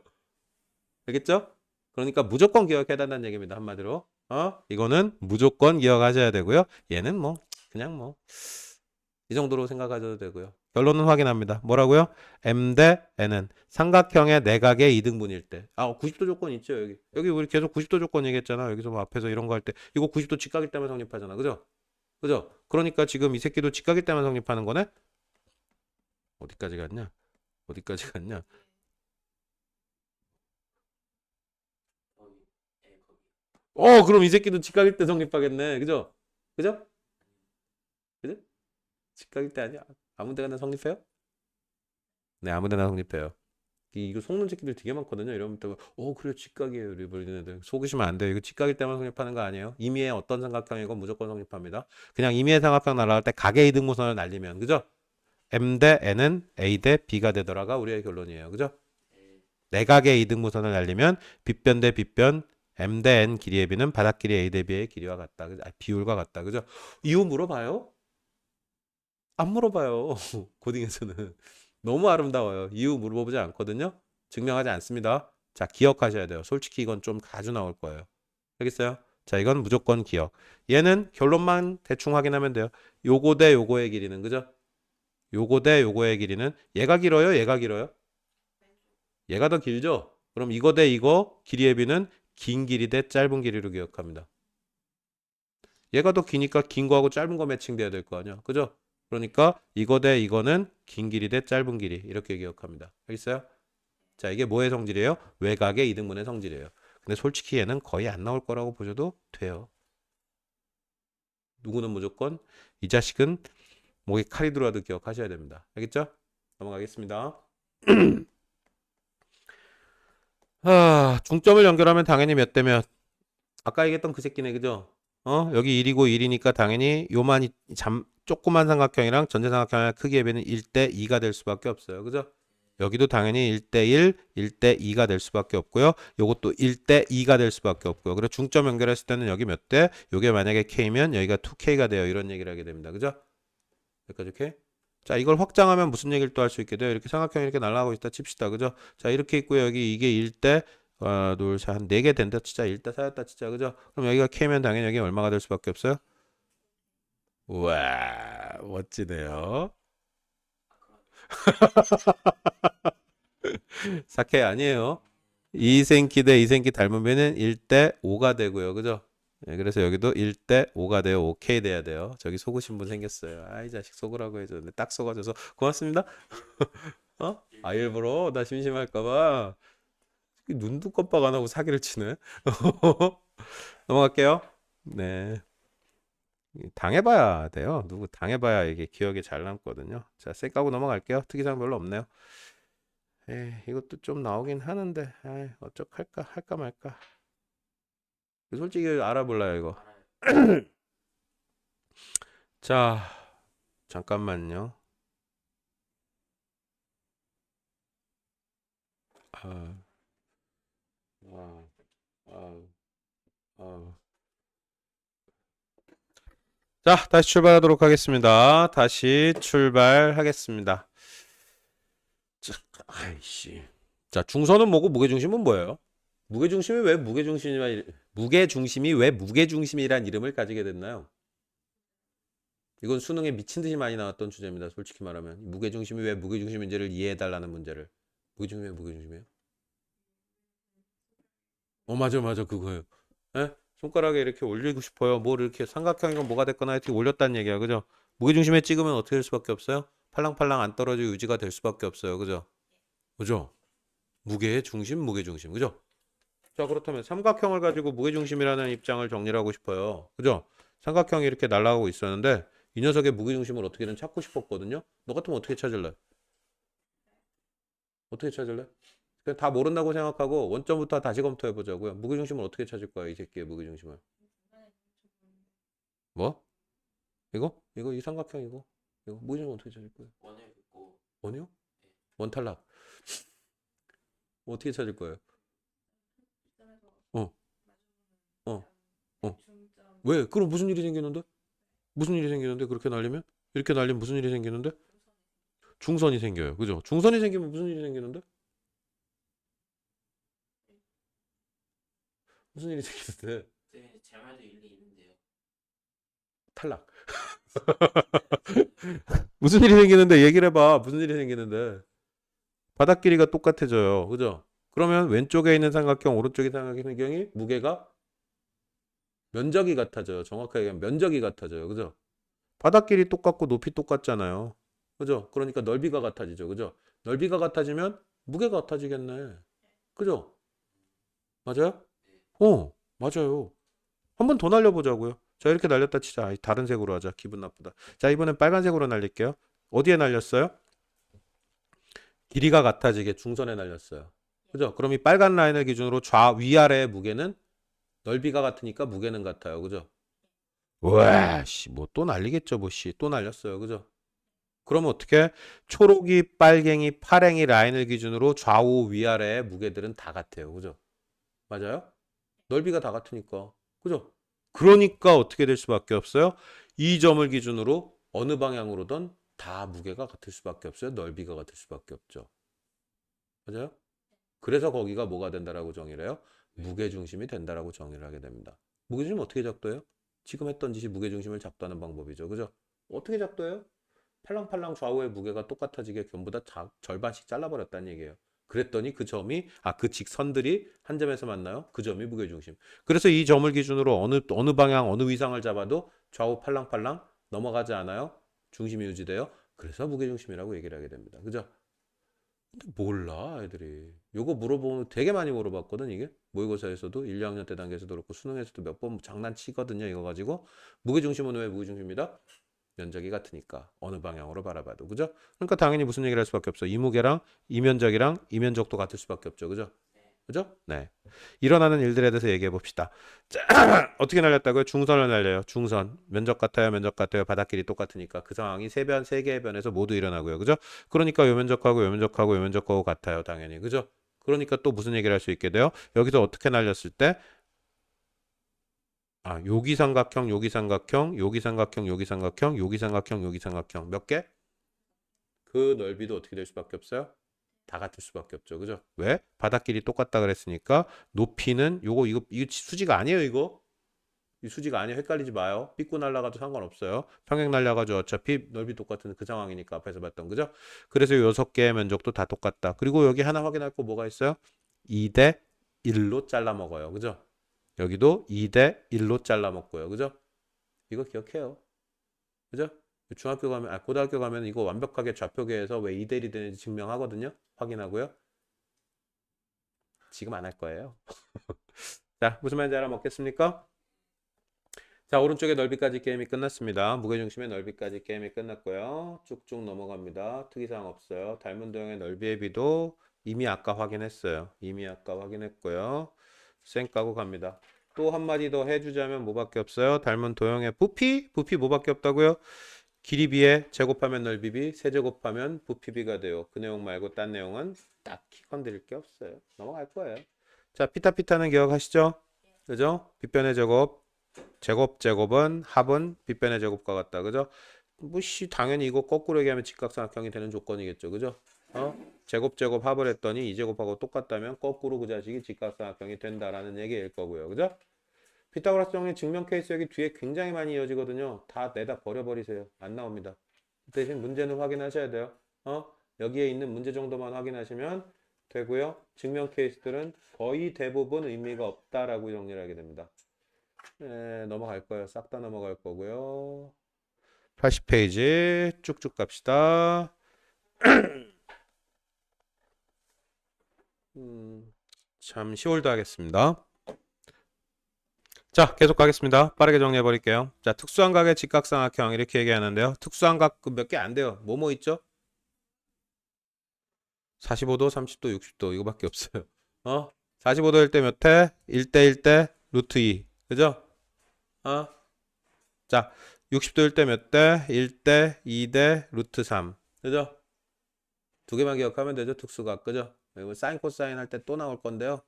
알겠죠? 그러니까 무조건 기억해야 된다는 얘기입니다. 한마디로. 이거는 무조건 기억하셔야 되고요. 얘는 뭐 그냥 뭐 이 정도로 생각하셔도 되고요. 결론은 확인합니다. 뭐라고요? M 대 N은 삼각형의 내각의 이등분일 때. 90도 조건 있죠, 여기. 여기 우리 계속 90도 조건 얘기했잖아. 여기서 뭐 앞에서 이런 거 할 때 이거 90도 직각일 때만 성립하잖아. 그죠? 그죠? 그러니까 지금 이 새끼도 직각일 때만 성립하는 거네. 어디까지 갔냐? 어디까지 갔냐? 거기 거기 그럼 이 새끼도 직각일 때 성립하겠네. 그죠? 그죠? 그죠? 직각일 때 아니야? 아무 데나 성립해요? 네, 아무 데나 성립해요. 이거 속는 새끼들 되게 많거든요. 이러면 또, 그래, 직각이에요. 이러는 애들. 속으시면 안 돼요. 이거 직각일 때만 성립하는 거 아니에요. 임의의 어떤 삼각형이건 무조건 성립합니다. 그냥 임의의 삼각형 날아갈 때 각의 이등분선을 날리면, 그죠? M 대 N은 A 대 B가 되더라가 우리의 결론이에요. 그죠? 내각의 이등분선을 날리면 빗변 대 빗변 M 대 N 길이의 B는 바닥 길이 A 대 B의 길이와 같다. 비율과 같다. 그죠? 이유 물어봐요? 안 물어봐요. 고딩에서는. 너무 아름다워요. 이유 물어보지 않거든요. 증명하지 않습니다. 자, 기억하셔야 돼요. 솔직히 이건 좀 자주 나올 거예요. 알겠어요? 자, 이건 무조건 기억. 얘는 결론만 대충 확인하면 돼요. 요거 대 요거의 길이는, 그죠? 요거 대 요거의 길이는 얘가 길어요? 얘가 길어요? 얘가 더 길죠? 그럼 이거 대 이거 길이의 비는 긴 길이 대 짧은 길이로 기억합니다. 얘가 더 기니까 긴 거하고 짧은 거 매칭돼야 될 거 아니야. 그죠? 그러니까 이거 대 이거는 긴 길이 대 짧은 길이 이렇게 기억합니다. 알겠어요? 자, 이게 뭐의 성질이에요? 외곽의 이등분의 성질이에요. 근데 솔직히 얘는 거의 안 나올 거라고 보셔도 돼요. 누구는 무조건 이 자식은 목에 칼이 들어와도 기억하셔야 됩니다. 알겠죠? 넘어가겠습니다. 중점을 연결하면 당연히 몇 대 몇. 아까 얘기했던 그 새끼네, 그죠? 여기 1이고 1이니까 당연히 요만 조그만 삼각형이랑 전체 삼각형의 크기의 배는 1대 2가 될 수밖에 없어요. 그죠? 여기도 당연히 1대 1, 1대 2가 될 수밖에 없고요. 요것도 1대 2가 될 수밖에 없고요. 그리고 중점 연결했을 때는 여기 몇 대? 요게 만약에 K면 여기가 2K가 돼요. 이런 얘기를 하게 됩니다. 그죠? 여기까지 오케이? 자, 이걸 확장하면 무슨 얘기를 또 할 수 있게 돼요? 이렇게 삼각형이 이렇게 날아가고 있다 칩시다. 그죠? 자, 이렇게 있고요. 여기 이게 1대 하나, 둘, 셋, 한 4개 된다 치자. 1대 4였다 치자. 그죠? 그럼 여기가 K면 당연히 여기 얼마가 될 수밖에 없어요? 우와, 멋지네요. 사케 아니에요. 2cm 대 2cm 닮은 배는 1대 5가 되고요. 그죠? 네, 그래서 여기도 1대 5가 돼요. 오케이 돼야 돼요. 저기 속으신 분 생겼어요. 이 자식 속으라고 해줬는데 딱 속아줘서 고맙습니다. 일부러 나 심심할까봐 눈도 깜빡 안 하고 사기를 치네. 넘어갈게요. 네. 당해봐야 돼요. 누구 당해봐야 이게 기억에 잘 남거든요. 자, 쌩 까고 넘어갈게요. 특이사항 별로 없네요. 이것도 좀 나오긴 하는데, 어쩌할까, 할까 말까. 솔직히 알아볼라요, 이거. 알아요. 자, 잠깐만요. 아, 아, 아, 아. 자, 다시 출발하도록 하겠습니다. 다시 출발하겠습니다. 자, 아이씨. 자, 중선은 뭐고 무게중심은 뭐예요? 무게중심이 왜 무게중심이란 이름을 가지게 됐나요? 이건 수능에 미친 듯이 많이 나왔던 주제입니다. 솔직히 말하면 무게중심이 왜 무게중심인지를 이해해달라는 문제를. 무게중심이 왜 무게중심이에요? 맞아, 맞아, 그거예요. 예? 손가락에 이렇게 올리고 싶어요. 뭘 이렇게 삼각형이건 뭐가 됐거나 이렇게 올렸다는 얘기야, 그죠? 무게중심에 찍으면 어떻게 될 수밖에 없어요? 팔랑팔랑 안 떨어지고 유지가 될 수밖에 없어요, 그죠? 그죠? 무게의 중심, 무게 중심. 그죠? 자, 그렇다면 삼각형을 가지고 무게 중심이라는 입장을 정리를 하고 싶어요. 그죠? 삼각형이 이렇게 날아가고 있었는데 이 녀석의 무게 중심을 어떻게든 찾고 싶었거든요. 너 같으면 어떻게 찾을래? 어떻게 찾을래? 그냥 다 모른다고 생각하고 원점부터 다시 검토해 보자고요. 무게 중심을 어떻게 찾을 거야, 이 새끼의 무게 중심을? 뭐? 이거 이 삼각형 이거 무게 중심 어떻게 찾을 거예요? 원을 긋고 원이요? 원 탈락. 어떻게 찾을 거예요? 어, 어, 어. 왜? 그럼 무슨 일이 생기는데? 무슨 일이 생기는데 그렇게 날리면? 이렇게 날리면 무슨 일이 생기는데? 중선이 생겨요. 그죠? 중선이 생기면 무슨 일이 생기는데? 무슨 일이 생기는데? 제 말도 일리 있는데요. 탈락. 무슨 일이 생기는데 얘기를 해봐. 무슨 일이 생기는데? 바닥 길이가 똑같아져요. 그죠? 그러면 왼쪽에 있는 삼각형, 오른쪽에 있는 삼각형이 무게가 면적이 같아져요. 정확하게 얘기하면 면적이 같아져요. 그죠? 바닥 길이 똑같고 높이 똑같잖아요. 그죠? 그러니까 넓이가 같아지죠. 그죠? 넓이가 같아지면 무게가 같아지겠네. 그죠? 맞아요? 맞아요. 한 번 더 날려보자고요. 자, 이렇게 날렸다 치자. 아이, 다른 색으로 하자. 기분 나쁘다. 자, 이번엔 빨간색으로 날릴게요. 어디에 날렸어요? 길이가 같아지게 중선에 날렸어요. 그죠? 그럼 이 빨간 라인을 기준으로 위아래의 무게는 넓이가 같으니까 무게는 같아요. 그죠? 와, 씨, 뭐 또 날리겠죠, 뭐 씨. 또 날렸어요. 그죠? 그러면 어떻게? 초록이, 빨갱이, 파랭이 라인을 기준으로 좌우 위아래의 무게들은 다 같아요. 그죠? 맞아요? 넓이가 다 같으니까. 그죠? 그러니까 어떻게 될 수밖에 없어요? 이 점을 기준으로 어느 방향으로든 다 무게가 같을 수밖에 없어요. 넓이가 같을 수밖에 없죠. 맞아요? 그래서 거기가 뭐가 된다라고 정의를 해요? 무게중심이 된다라고 정의를 하게 됩니다. 무게중심 어떻게 작도해요? 지금 했던 짓이 무게중심을 작도하는 방법이죠. 그죠? 어떻게 작도해요? 팔랑팔랑 좌우의 무게가 똑같아지게 전부 다 절반씩 잘라버렸다는 얘기예요. 그랬더니 그 점이 그 직선들이 한 점에서 만나요. 그 점이 무게중심. 그래서 이 점을 기준으로 어느 방향 어느 위상을 잡아도 좌우 팔랑팔랑 넘어가지 않아요. 중심이 유지돼요. 그래서 무게중심이라고 얘기를 하게 됩니다. 그죠? 근데 몰라 애들이. 요거 물어보면 되게 많이 물어봤거든 이게. 모의고사에서도 1, 2학년 때 단계에서도 그렇고 수능에서도 몇 번 장난치거든요. 이거 가지고. 무게중심은 왜 무게중심이다? 면적이 같으니까 어느 방향으로 바라봐도 그죠? 그러니까 당연히 무슨 얘기를 할 수밖에 없어. 이 무게랑 이 면적이랑 이 면적도 같을 수밖에 없죠. 그죠? 그죠? 네. 일어나는 일들에 대해서 얘기해 봅시다. 자, 어떻게 날렸다고요? 중선을 날려요. 중선. 면적 같아요. 면적 같아요. 바닥길이 똑같으니까 그 상황이 세 개의 변에서 모두 일어나고요. 그죠? 그러니까 요 면적하고 요 면적하고 요 면적하고 같아요. 당연히. 그죠? 그러니까 또 무슨 얘기를 할 수 있게 돼요? 여기서 어떻게 날렸을 때 여기 삼각형, 여기 삼각형, 여기 삼각형, 여기 삼각형, 여기 삼각형, 여기 삼각형 몇 개? 그 넓이도 어떻게 될 수밖에 없어요? 다 같을 수밖에 없죠. 그죠? 왜? 바닥길이 똑같다 그랬으니까 높이는 이거 수지가 아니에요, 이거. 이 수지가 아니에요. 헷갈리지 마요. 삐꾸 날라가도 상관없어요. 평행 날라가죠. 어차피 넓이 똑같은 그 상황이니까 앞에서 봤던 거죠. 그래서 요 6개의 면적도 다 똑같다. 그리고 여기 하나 확인할 거 뭐가 있어요? 2대 1로 잘라 먹어요. 그죠? 여기도 2대 1로 잘라 먹고요. 그죠? 이거 기억해요. 그죠? 중학교 가면, 고등학교 가면 이거 완벽하게 좌표계에서 왜 2대 1이 되는지 증명하거든요. 확인하고요. 지금 안 할 거예요. 자, 무슨 말인지 알아먹겠습니까? 자, 오른쪽에 넓이까지 게임이 끝났습니다. 무게중심의 넓이까지 게임이 끝났고요. 쭉쭉 넘어갑니다. 특이사항 없어요. 닮은 도형의 넓이의 비도 이미 아까 확인했어요. 이미 아까 확인했고요. 쌩 까고 갑니다. 또 한마디 더 해주자면 뭐밖에 없어요? 닮은 도형의 부피? 부피 뭐밖에 없다고요? 길이 비에 제곱하면 넓이 비, 세제곱하면 부피 비가 돼요. 그 내용 말고 딴 내용은 딱히 건드릴 게 없어요. 넘어갈 거예요. 자, 피타피타는 기억하시죠? 그죠? 빗변의 제곱, 제곱은 합은 빗변의 제곱과 같다. 그죠? 뭐씨 당연히 이거 거꾸로 얘기하면 직각삼각형이 되는 조건이겠죠. 그죠? 제곱 합을 했더니 이 제곱하고 똑같다면 거꾸로 그 자식이 직각삼각형이 된다라는 얘기일 거고요. 그죠? 피타고라스 정리 증명 케이스 여기 뒤에 굉장히 많이 이어지거든요. 다 내다 버려버리세요. 안 나옵니다. 대신 문제는 확인하셔야 돼요. 여기에 있는 문제 정도만 확인하시면 되고요. 증명 케이스들은 거의 대부분 의미가 없다라고 정리를 하게 됩니다. 넘어갈 거예요. 싹 다 넘어갈 거고요. 80페이지 쭉쭉 갑시다. 참 10월도 하겠습니다. 자, 계속 가겠습니다. 빠르게 정리해 버릴게요. 자, 특수한 각의 직각삼각형 이렇게 얘기하는데요. 특수한 각 몇 개 안 돼요. 뭐뭐 있죠? 45도, 30도, 60도 이거밖에 없어요. 45도일 때 몇 회? 1대 1대 루트 2. 그죠? 자, 60도일 때 몇 대? 1대 2대 루트 3. 그죠? 두 개만 기억하면 되죠. 특수각. 그죠? 이거 사인 코사인 할 때 또 나올 건데요.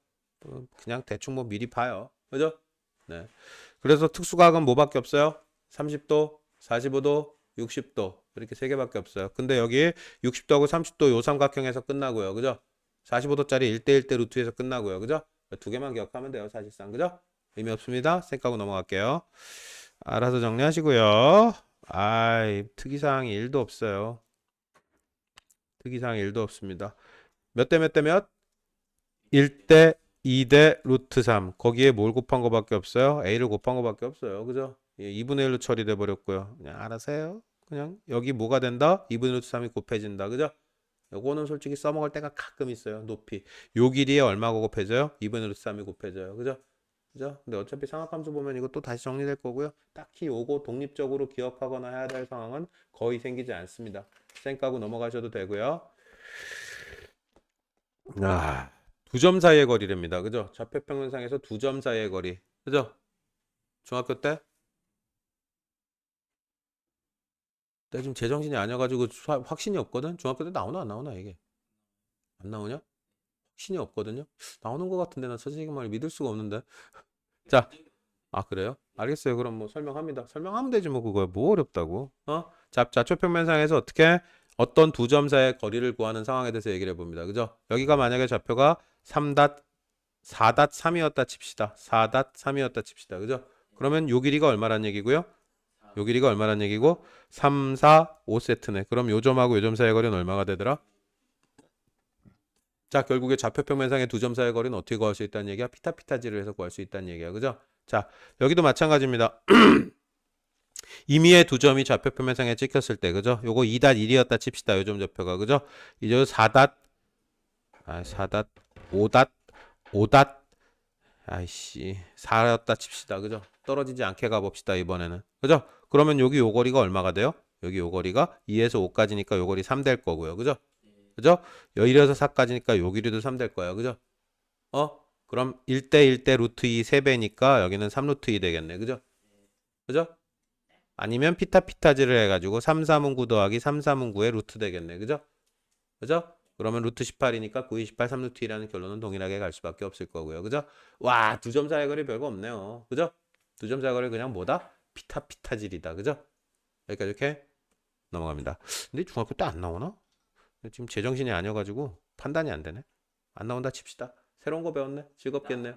그냥 대충 뭐 미리 봐요. 그죠? 네. 그래서 특수각은 뭐밖에 없어요? 30도, 45도, 60도. 이렇게 세 개밖에 없어요. 근데 여기 60도하고 30도 요 삼각형에서 끝나고요. 그죠? 45도짜리 1대 1대 루트에서 끝나고요. 그죠? 두 개만 기억하면 돼요. 사실상. 그죠? 의미 없습니다. 생각하고 넘어갈게요. 알아서 정리하시고요. 아이, 특이사항이 1도 없어요. 특이사항이 1도 없습니다. 몇 대 몇 대 몇? 1대 2대 루트 3. 거기에 뭘 곱한 거밖에 없어요? A를 곱한 거밖에 없어요. 그죠? 예, 2분의 1로 처리돼 버렸고요. 그냥 알아서 해요. 그냥 여기 뭐가 된다? 2분의 루트 3이 곱해진다. 그죠? 요거는 솔직히 써먹을 때가 가끔 있어요. 높이. 요 길이에 얼마가 곱해져요? 2분의 루트 3이 곱해져요. 그죠? 그죠? 근데 어차피 상학함수 보면 이거 또 다시 정리될 거고요. 딱히 요거 독립적으로 기억하거나 해야 될 상황은 거의 생기지 않습니다. 쌩까고 넘어가셔도 되고요. 두 점 사이의 거리랍니다. 그죠? 좌표평면상에서 두 점 사이의 거리. 그죠? 중학교 때? 나 지금 제정신이 아니어가지고 확신이 없거든? 중학교 때 나오나 안 나오나 이게? 안 나오냐? 확신이 없거든요? 나오는 것 같은데 나 선생님 말 믿을 수가 없는데. 자, 그래요? 알겠어요. 그럼 뭐 설명합니다. 설명하면 되지 뭐 그거야. 뭐 어렵다고. 좌표평면상에서 어떻게 어떤 두 점 사이의 거리를 구하는 상황에 대해서 얘기를 해봅니다. 그죠? 여기가 만약에 좌표가 4.3이었다 칩시다. 4.3이었다 칩시다. 그죠? 그러면 요 길이가 얼마란 얘기고요? 요 길이가 얼마란 얘기고 3, 4, 5세트네. 그럼 요 점하고 요 점 사이의 거리는 얼마가 되더라? 자, 결국에 좌표평면상의 두 점 사이의 거리는 어떻게 구할 수 있다는 얘기야? 피타피타지를 해서 구할 수 있다는 얘기야. 그죠? 자, 여기도 마찬가지입니다. 임의의 두 점이 좌표평면상에 찍혔을 때, 그죠? 요거 2.1이었다 칩시다. 요점 좌표가, 그죠? 이제 5. 아이씨, 4였다 칩시다. 그죠? 떨어지지 않게 가봅시다. 이번에는. 그죠? 그러면 여기 요 거리가 얼마가 돼요? 여기 요 거리가 2에서 5까지니까 요 거리 3 될 거고요. 그죠? 그죠? 1에서 4까지니까 요 길이도 3 될 거예요. 그죠? 그럼 1대 1대 루트 2 3배니까 여기는 3 루트 2 되겠네. 그죠? 그죠? 아니면 피타피타지를 해가지고 3, 3은 9 더하기 3, 3은 9의 루트 되겠네. 그죠? 그죠? 그러면 루트 18이니까 9, 28, 3 루트 2라는 결론은 동일하게 갈 수밖에 없을 거고요. 그죠? 와, 두 점 사이 거리 별거 없네요. 그죠? 두 점 사이 거리 그냥 뭐다? 피타피타질이다. 그죠? 여기까지 이렇게 넘어갑니다. 근데 중학교 때 안 나오나? 지금 제정신이 아니어가지고 판단이 안 되네. 안 나온다 칩시다. 새로운 거 배웠네. 즐겁겠네요.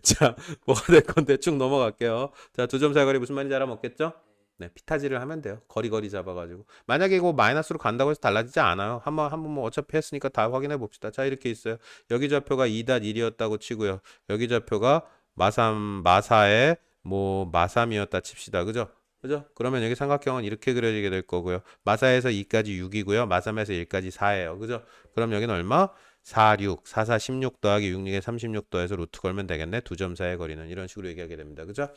자, 뭐가 될 건데 쭉 넘어갈게요. 자, 두 점 사거리 무슨 말인지 알아먹겠죠? 네, 피타지를 하면 돼요. 거리 잡아가지고. 만약에 이거 마이너스로 간다고 해서 달라지지 않아요. 한번 뭐 어차피 했으니까 다 확인해 봅시다. 자, 이렇게 있어요. 여기 좌표가 2.1이었다고 치고요. 여기 좌표가 마사의 뭐 마삼이었다 칩시다. 그죠? 그죠? 그러면 여기 삼각형은 이렇게 그려지게 될 거고요. 마사에서 2까지 6이고요. 마삼에서 1까지 4예요. 그죠? 그럼 여기는 얼마? 4, 6, 4, 4, 16 더하기 6, 6에 36 더해서 루트 걸면 되겠네. 두 점 사이의 거리는 이런 식으로 얘기하게 됩니다. 그죠?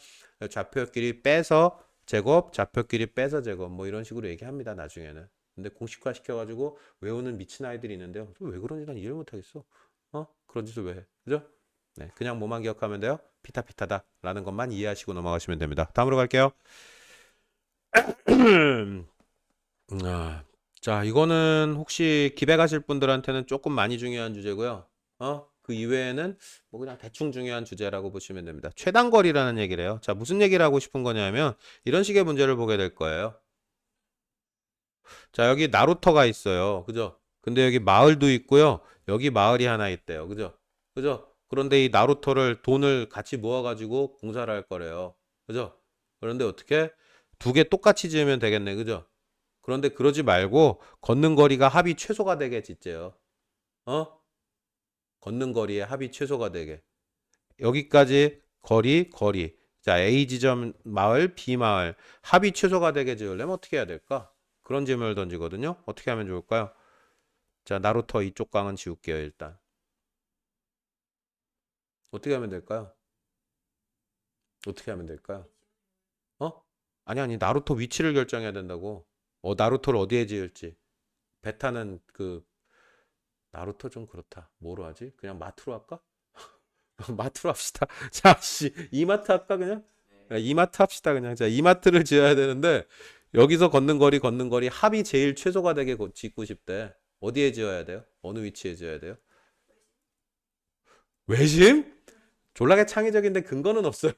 좌표끼리 빼서 제곱, 좌표끼리 빼서 제곱 뭐 이런 식으로 얘기합니다. 나중에는. 근데 공식화 시켜가지고 외우는 미친 아이들이 있는데요. 왜 그런지 난 이해를 못하겠어. 그런 짓을 왜 해? 그죠? 네, 그냥 뭐만 기억하면 돼요. 피타피타다라는 것만 이해하시고 넘어가시면 됩니다. 다음으로 갈게요. 자, 이거는 혹시 기배 가실 분들한테는 조금 많이 중요한 주제고요. 그 이외에는 뭐 그냥 대충 중요한 주제라고 보시면 됩니다. 최단거리라는 얘기를 해요. 자, 무슨 얘기를 하고 싶은 거냐면 이런 식의 문제를 보게 될 거예요. 자, 여기 나루터가 있어요. 그죠? 근데 여기 마을도 있고요. 여기 마을이 하나 있대요. 그죠? 그죠? 그런데 이 나루터를 돈을 같이 모아가지고 공사를 할 거래요. 그죠? 그런데 어떻게? 두 개 똑같이 지으면 되겠네. 그죠? 그런데 그러지 말고 걷는 거리가 합이 최소가 되게 짓재요. 걷는 거리의 합이 최소가 되게. 여기까지 거리. 자, A 지점 마을, B 마을 합이 최소가 되게 지으려면 어떻게 해야 될까? 그런 질문을 던지거든요. 어떻게 하면 좋을까요? 자, 나루터 이쪽 강은 지울게요, 일단. 어떻게 하면 될까요? 어떻게 하면 될까요? 어? 아니, 나루토 위치를 결정해야 된다고. 나루토를 어디에 지을지. 베타는 나루토 좀 그렇다. 뭐로 하지? 그냥 마트로 할까? 마트로 합시다. 자, 씨, 이마트 할까, 그냥? 야, 네. 이마트 합시다, 그냥. 자, 이마트를 지어야 되는데, 여기서 걷는 거리, 합이 제일 최소가 되게 짓고 싶대. 어디에 지어야 돼요? 어느 위치에 지어야 돼요? 외심? 졸라게 창의적인데 근거는 없어요.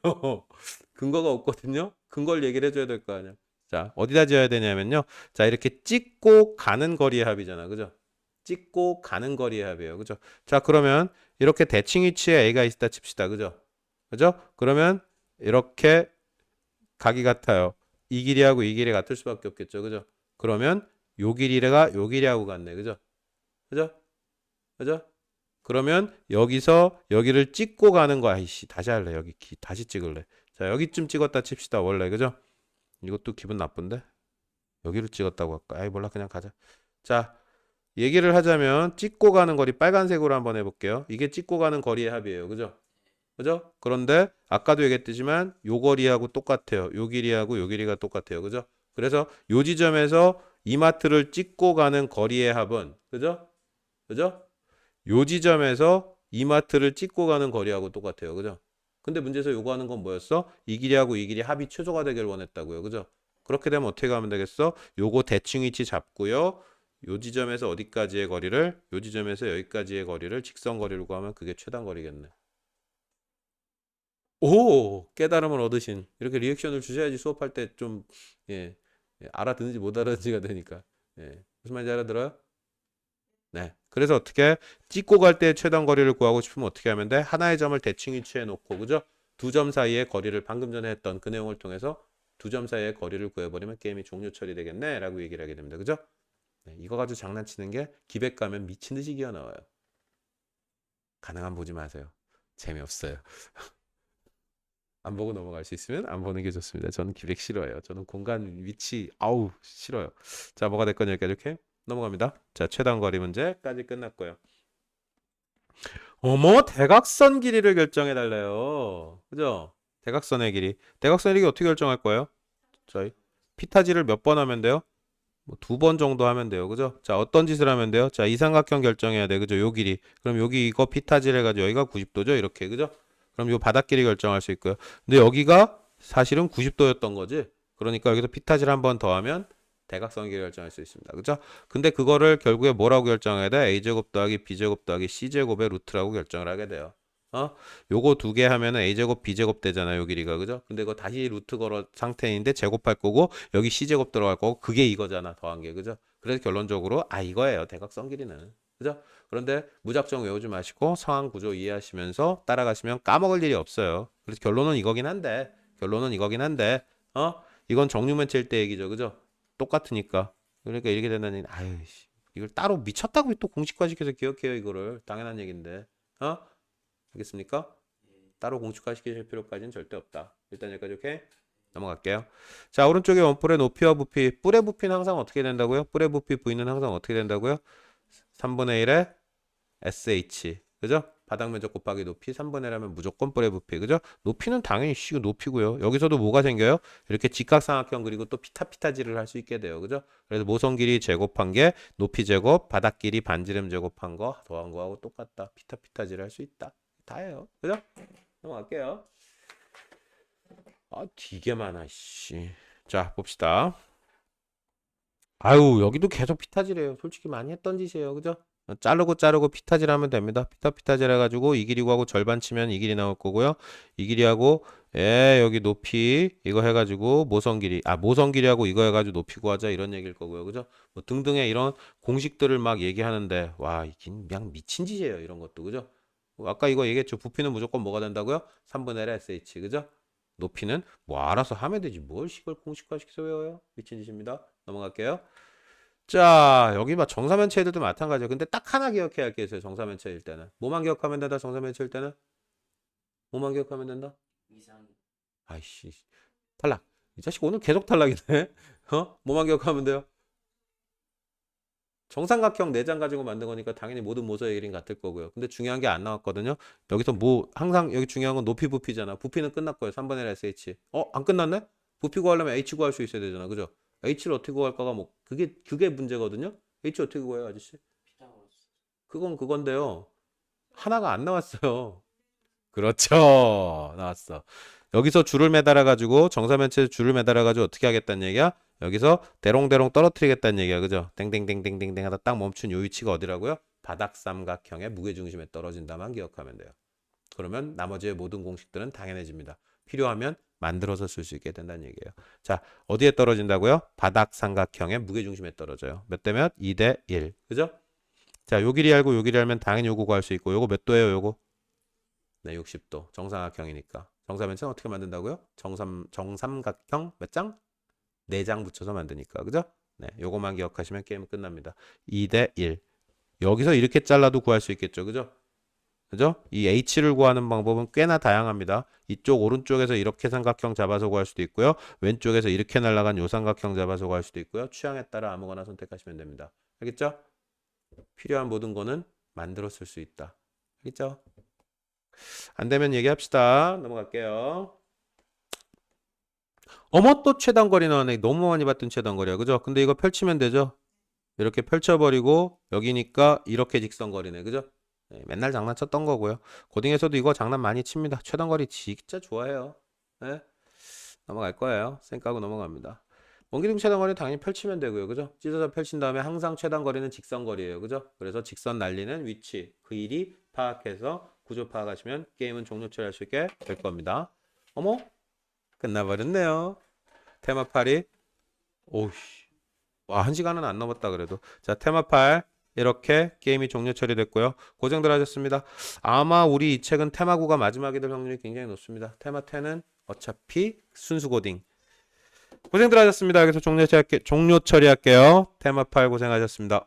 근거가 없거든요. 근거를 얘기를 해줘야 될 거 아니야. 자, 어디다 지어야 되냐면요. 자, 이렇게 찍고 가는 거리의 합이잖아. 그죠? 찍고 가는 거리의 합이에요. 그죠? 자, 그러면 이렇게 대칭 위치에 A가 있다 칩시다. 그죠? 그죠? 그러면 이렇게 각이 같아요. 이 길이하고 이 길이 같을 수밖에 없겠죠. 그죠? 그러면 요 길이가 요 길이하고 같네. 그죠? 그죠? 그죠? 그러면 여기서 여기를 찍고 가는 거 아이씨 다시 할래. 여기 다시 찍을래. 자, 여기쯤 찍었다 칩시다. 원래 그죠? 이것도 기분 나쁜데? 여기를 찍었다고 할까? 아이 몰라 그냥 가자. 자, 얘기를 하자면 찍고 가는 거리 빨간색으로 한번 해볼게요. 이게 찍고 가는 거리의 합이에요. 그죠? 그죠? 그런데 아까도 얘기했지만 요 거리하고 똑같아요. 요 길이하고 요 길이가 똑같아요. 그죠? 그래서 요 지점에서 이마트를 찍고 가는 거리의 합은 그죠? 그죠? 요 지점에서 이마트를 찍고 가는 거리하고 똑같아요. 그죠? 근데 문제에서 요거 하는 건 뭐였어? 이 길이하고 이 길이 합이 최소가 되길 원했다고요. 그죠? 그렇게 되면 어떻게 하면 되겠어? 요거 대칭 위치 잡고요. 요 지점에서 어디까지의 거리를, 요 지점에서 여기까지의 거리를 직선 거리로 구하면 그게 최단 거리겠네. 오! 깨달음을 얻으신. 이렇게 리액션을 주셔야지 수업할 때 좀, 예, 알아듣는지 못 알아듣는지가 되니까. 예. 무슨 말인지 알아들어요? 네. 그래서 어떻게 찍고 갈 때 최단 거리를 구하고 싶으면 어떻게 하면 돼? 하나의 점을 대칭 위치해 놓고 그죠? 두 점 사이의 거리를 방금 전에 했던 그 내용을 통해서 두 점 사이의 거리를 구해버리면 게임이 종료 처리되겠네 라고 얘기를 하게 됩니다. 그죠? 네, 이거 가지고 장난치는 게 기백 가면 미친 듯이 기어 나와요. 가능한 보지 마세요. 재미없어요. 안 보고 넘어갈 수 있으면 안 보는 게 좋습니다. 저는 기백 싫어해요. 저는 공간 위치 아우 싫어요. 자, 뭐가 됐건 여기까지 이렇게 넘어갑니다. 자, 최단 거리 문제까지 끝났고요. 어머, 대각선 길이를 결정해 달래요. 그죠? 대각선의 길이. 대각선의 길이 어떻게 결정할 거예요? 저희 피타지를 몇 번 하면 돼요? 뭐 두 번 정도 하면 돼요. 그죠? 자, 어떤 짓을 하면 돼요? 자, 이 삼각형 결정해야 돼. 그죠? 요 길이. 그럼 여기 이거 피타지를 해가지고 여기가 90도죠? 이렇게. 그죠? 그럼 요 바닥 길이 결정할 수 있고요. 근데 여기가 사실은 90도였던 거지. 그러니까 여기서 피타지를 한 번 더 하면 대각선 길이 결정할 수 있습니다. 그죠? 근데 그거를 결국에 뭐라고 결정해야 돼? a제곱 더하기 b제곱 더하기 c제곱의 루트라고 결정을 하게 돼요. 요거 두 개 하면은 a제곱 b제곱 되잖아요. 요 길이가. 그죠? 근데 이거 다시 루트 걸어 상태인데 제곱할 거고 여기 c제곱 들어갈 거고 그게 이거잖아. 더한 게. 그죠? 그래서 결론적으로 이거예요. 대각선 길이는. 그죠? 그런데 무작정 외우지 마시고 상황 구조 이해하시면서 따라가시면 까먹을 일이 없어요. 그래서 결론은 이거긴 한데 이건 정육면 칠 때 얘기죠. 그죠? 똑같으니까. 그러니까 이렇게 된다는 아유 씨. 이걸 따로 미쳤다고 또 공식화시켜서 기억해요. 이거를. 당연한 얘기인데. 알겠습니까? 따로 공식화 시키실 필요까지는 절대 없다. 일단 여기까지 오케이? 넘어갈게요. 자, 오른쪽에 원뿔의 높이와 부피. 뿔의 부피는 항상 어떻게 된다고요? 뿔의 부피 V는 항상 어떻게 된다고요? 3분의 1의 SH. 그죠? 바닥 면적 곱하기 높이 3분의 1 하면 무조건 뿔의 부피. 그죠? 높이는 당연히 높이고요. 여기서도 뭐가 생겨요? 이렇게 직각삼각형 그리고 또 피타피타지를 할 수 있게 돼요. 그죠? 그래서 모성 길이 제곱한 게 높이 제곱, 바닥 길이 반지름 제곱한 거 더한 거하고 똑같다. 피타피타지를 할 수 있다. 다예요. 그죠? 넘어갈게요. 되게 많아, 씨. 자, 봅시다. 아유, 여기도 계속 피타지래요. 솔직히 많이 했던 짓이에요. 그죠? 자르고 피타질 하면 됩니다. 피타질 해가지고 이 길이 구하고 절반 치면 이 길이 나올 거고요. 이 길이하고 여기 높이 이거 해가지고 모성 길이하고 이거 해가지고 높이 구하자 이런 얘기일 거고요. 그죠? 뭐 등등의 이런 공식들을 막 얘기하는데 와, 이긴 그냥 미친 짓이에요. 이런 것도. 그죠? 아까 이거 얘기했죠. 부피는 무조건 뭐가 된다고요? 3분의 1 SH. 그죠? 높이는 뭐 알아서 하면 되지. 뭘 이걸 공식화시켜서 외워요? 미친 짓입니다. 넘어갈게요. 자, 여기 막 정사면체 애들도 마찬가지예요. 근데 딱 하나 기억해야 할 게 있어요. 정사면체일 때는. 뭐만 기억하면 된다. 정사면체일 때는? 뭐만 기억하면 된다? 이상 아이씨. 탈락. 이 자식 오늘 계속 탈락이네. 뭐만 기억하면 돼요? 정삼각형 4장 가지고 만든 거니까 당연히 모든 모서의 길이는 같을 거고요. 근데 중요한 게 안 나왔거든요. 여기서 뭐 항상 여기 중요한 건 높이 부피잖아. 부피는 끝났고요. 3분의 1 SH. 안 끝났네? 부피 구하려면 H 구할 수 있어야 되잖아. 그죠? H를 어떻게 구할까가 뭐 그게 문제거든요. H 어떻게 구해요, 아저씨? 피타고라스. 그건 그건데요. 하나가 안 나왔어요. 그렇죠. 나왔어. 여기서 줄을 매달아 가지고 정사면체에 줄을 매달아 가지고 어떻게 하겠다는 얘기야? 여기서 대롱대롱 떨어뜨리겠다는 얘기야. 그죠? 땡땡땡땡땡땡 하다 딱 멈춘 요 위치가 어디라고요? 바닥 삼각형의 무게중심에 떨어진다만 기억하면 돼요. 그러면 나머지의 모든 공식들은 당연해집니다. 필요하면 만들어서 쓸 수 있게 된다는 얘기예요. 자, 어디에 떨어진다고요? 바닥 삼각형의 무게중심에 떨어져요. 몇 대 몇? 2대 1. 그죠? 자, 요 길이 알고 요 길이 알면 당연히 요거 구할 수 있고 요거 몇 도예요, 요거? 네, 60도. 정삼각형이니까. 정사면체는 어떻게 만든다고요? 정삼각형 몇 장? 4장 붙여서 만드니까. 그죠? 네, 요거만 기억하시면 게임은 끝납니다. 2대 1. 여기서 이렇게 잘라도 구할 수 있겠죠. 그죠? 그죠? 이 H를 구하는 방법은 꽤나 다양합니다. 이쪽 오른쪽에서 이렇게 삼각형 잡아서 구할 수도 있고요. 왼쪽에서 이렇게 날아간 요 삼각형 잡아서 구할 수도 있고요. 취향에 따라 아무거나 선택하시면 됩니다. 알겠죠? 필요한 모든 거는 만들어 쓸 수 있다. 알겠죠? 안 되면 얘기합시다. 넘어갈게요. 어머 또 최단거리 나왔네. 너무 많이 봤던 최단거리야. 그죠? 근데 이거 펼치면 되죠? 이렇게 펼쳐버리고 여기니까 이렇게 직선거리네. 그죠? 네, 맨날 장난쳤던 거고요. 고딩에서도 이거 장난 많이 칩니다. 최단거리 진짜 좋아해요. 네? 넘어갈 거예요. 생각하고 넘어갑니다. 원기둥 최단거리 당연히 펼치면 되고요. 그죠? 찢어서 펼친 다음에 항상 최단거리는 직선거리예요. 그죠? 그래서 직선 날리는 위치, 그 일이 파악해서 구조 파악하시면 게임은 종료 처리할 수 있게 될 겁니다. 어머? 끝나버렸네요. 테마 8이 오우씨. 와, 1시간은 안 넘었다 그래도. 자, 테마 8 이렇게 게임이 종료 처리됐고요. 고생들 하셨습니다. 아마 우리 이 책은 테마 9가 마지막이 될 확률이 굉장히 높습니다. 테마 10은 어차피 순수 고딩. 고생들 하셨습니다. 여기서 종료 처리할게요. 테마 8 고생하셨습니다.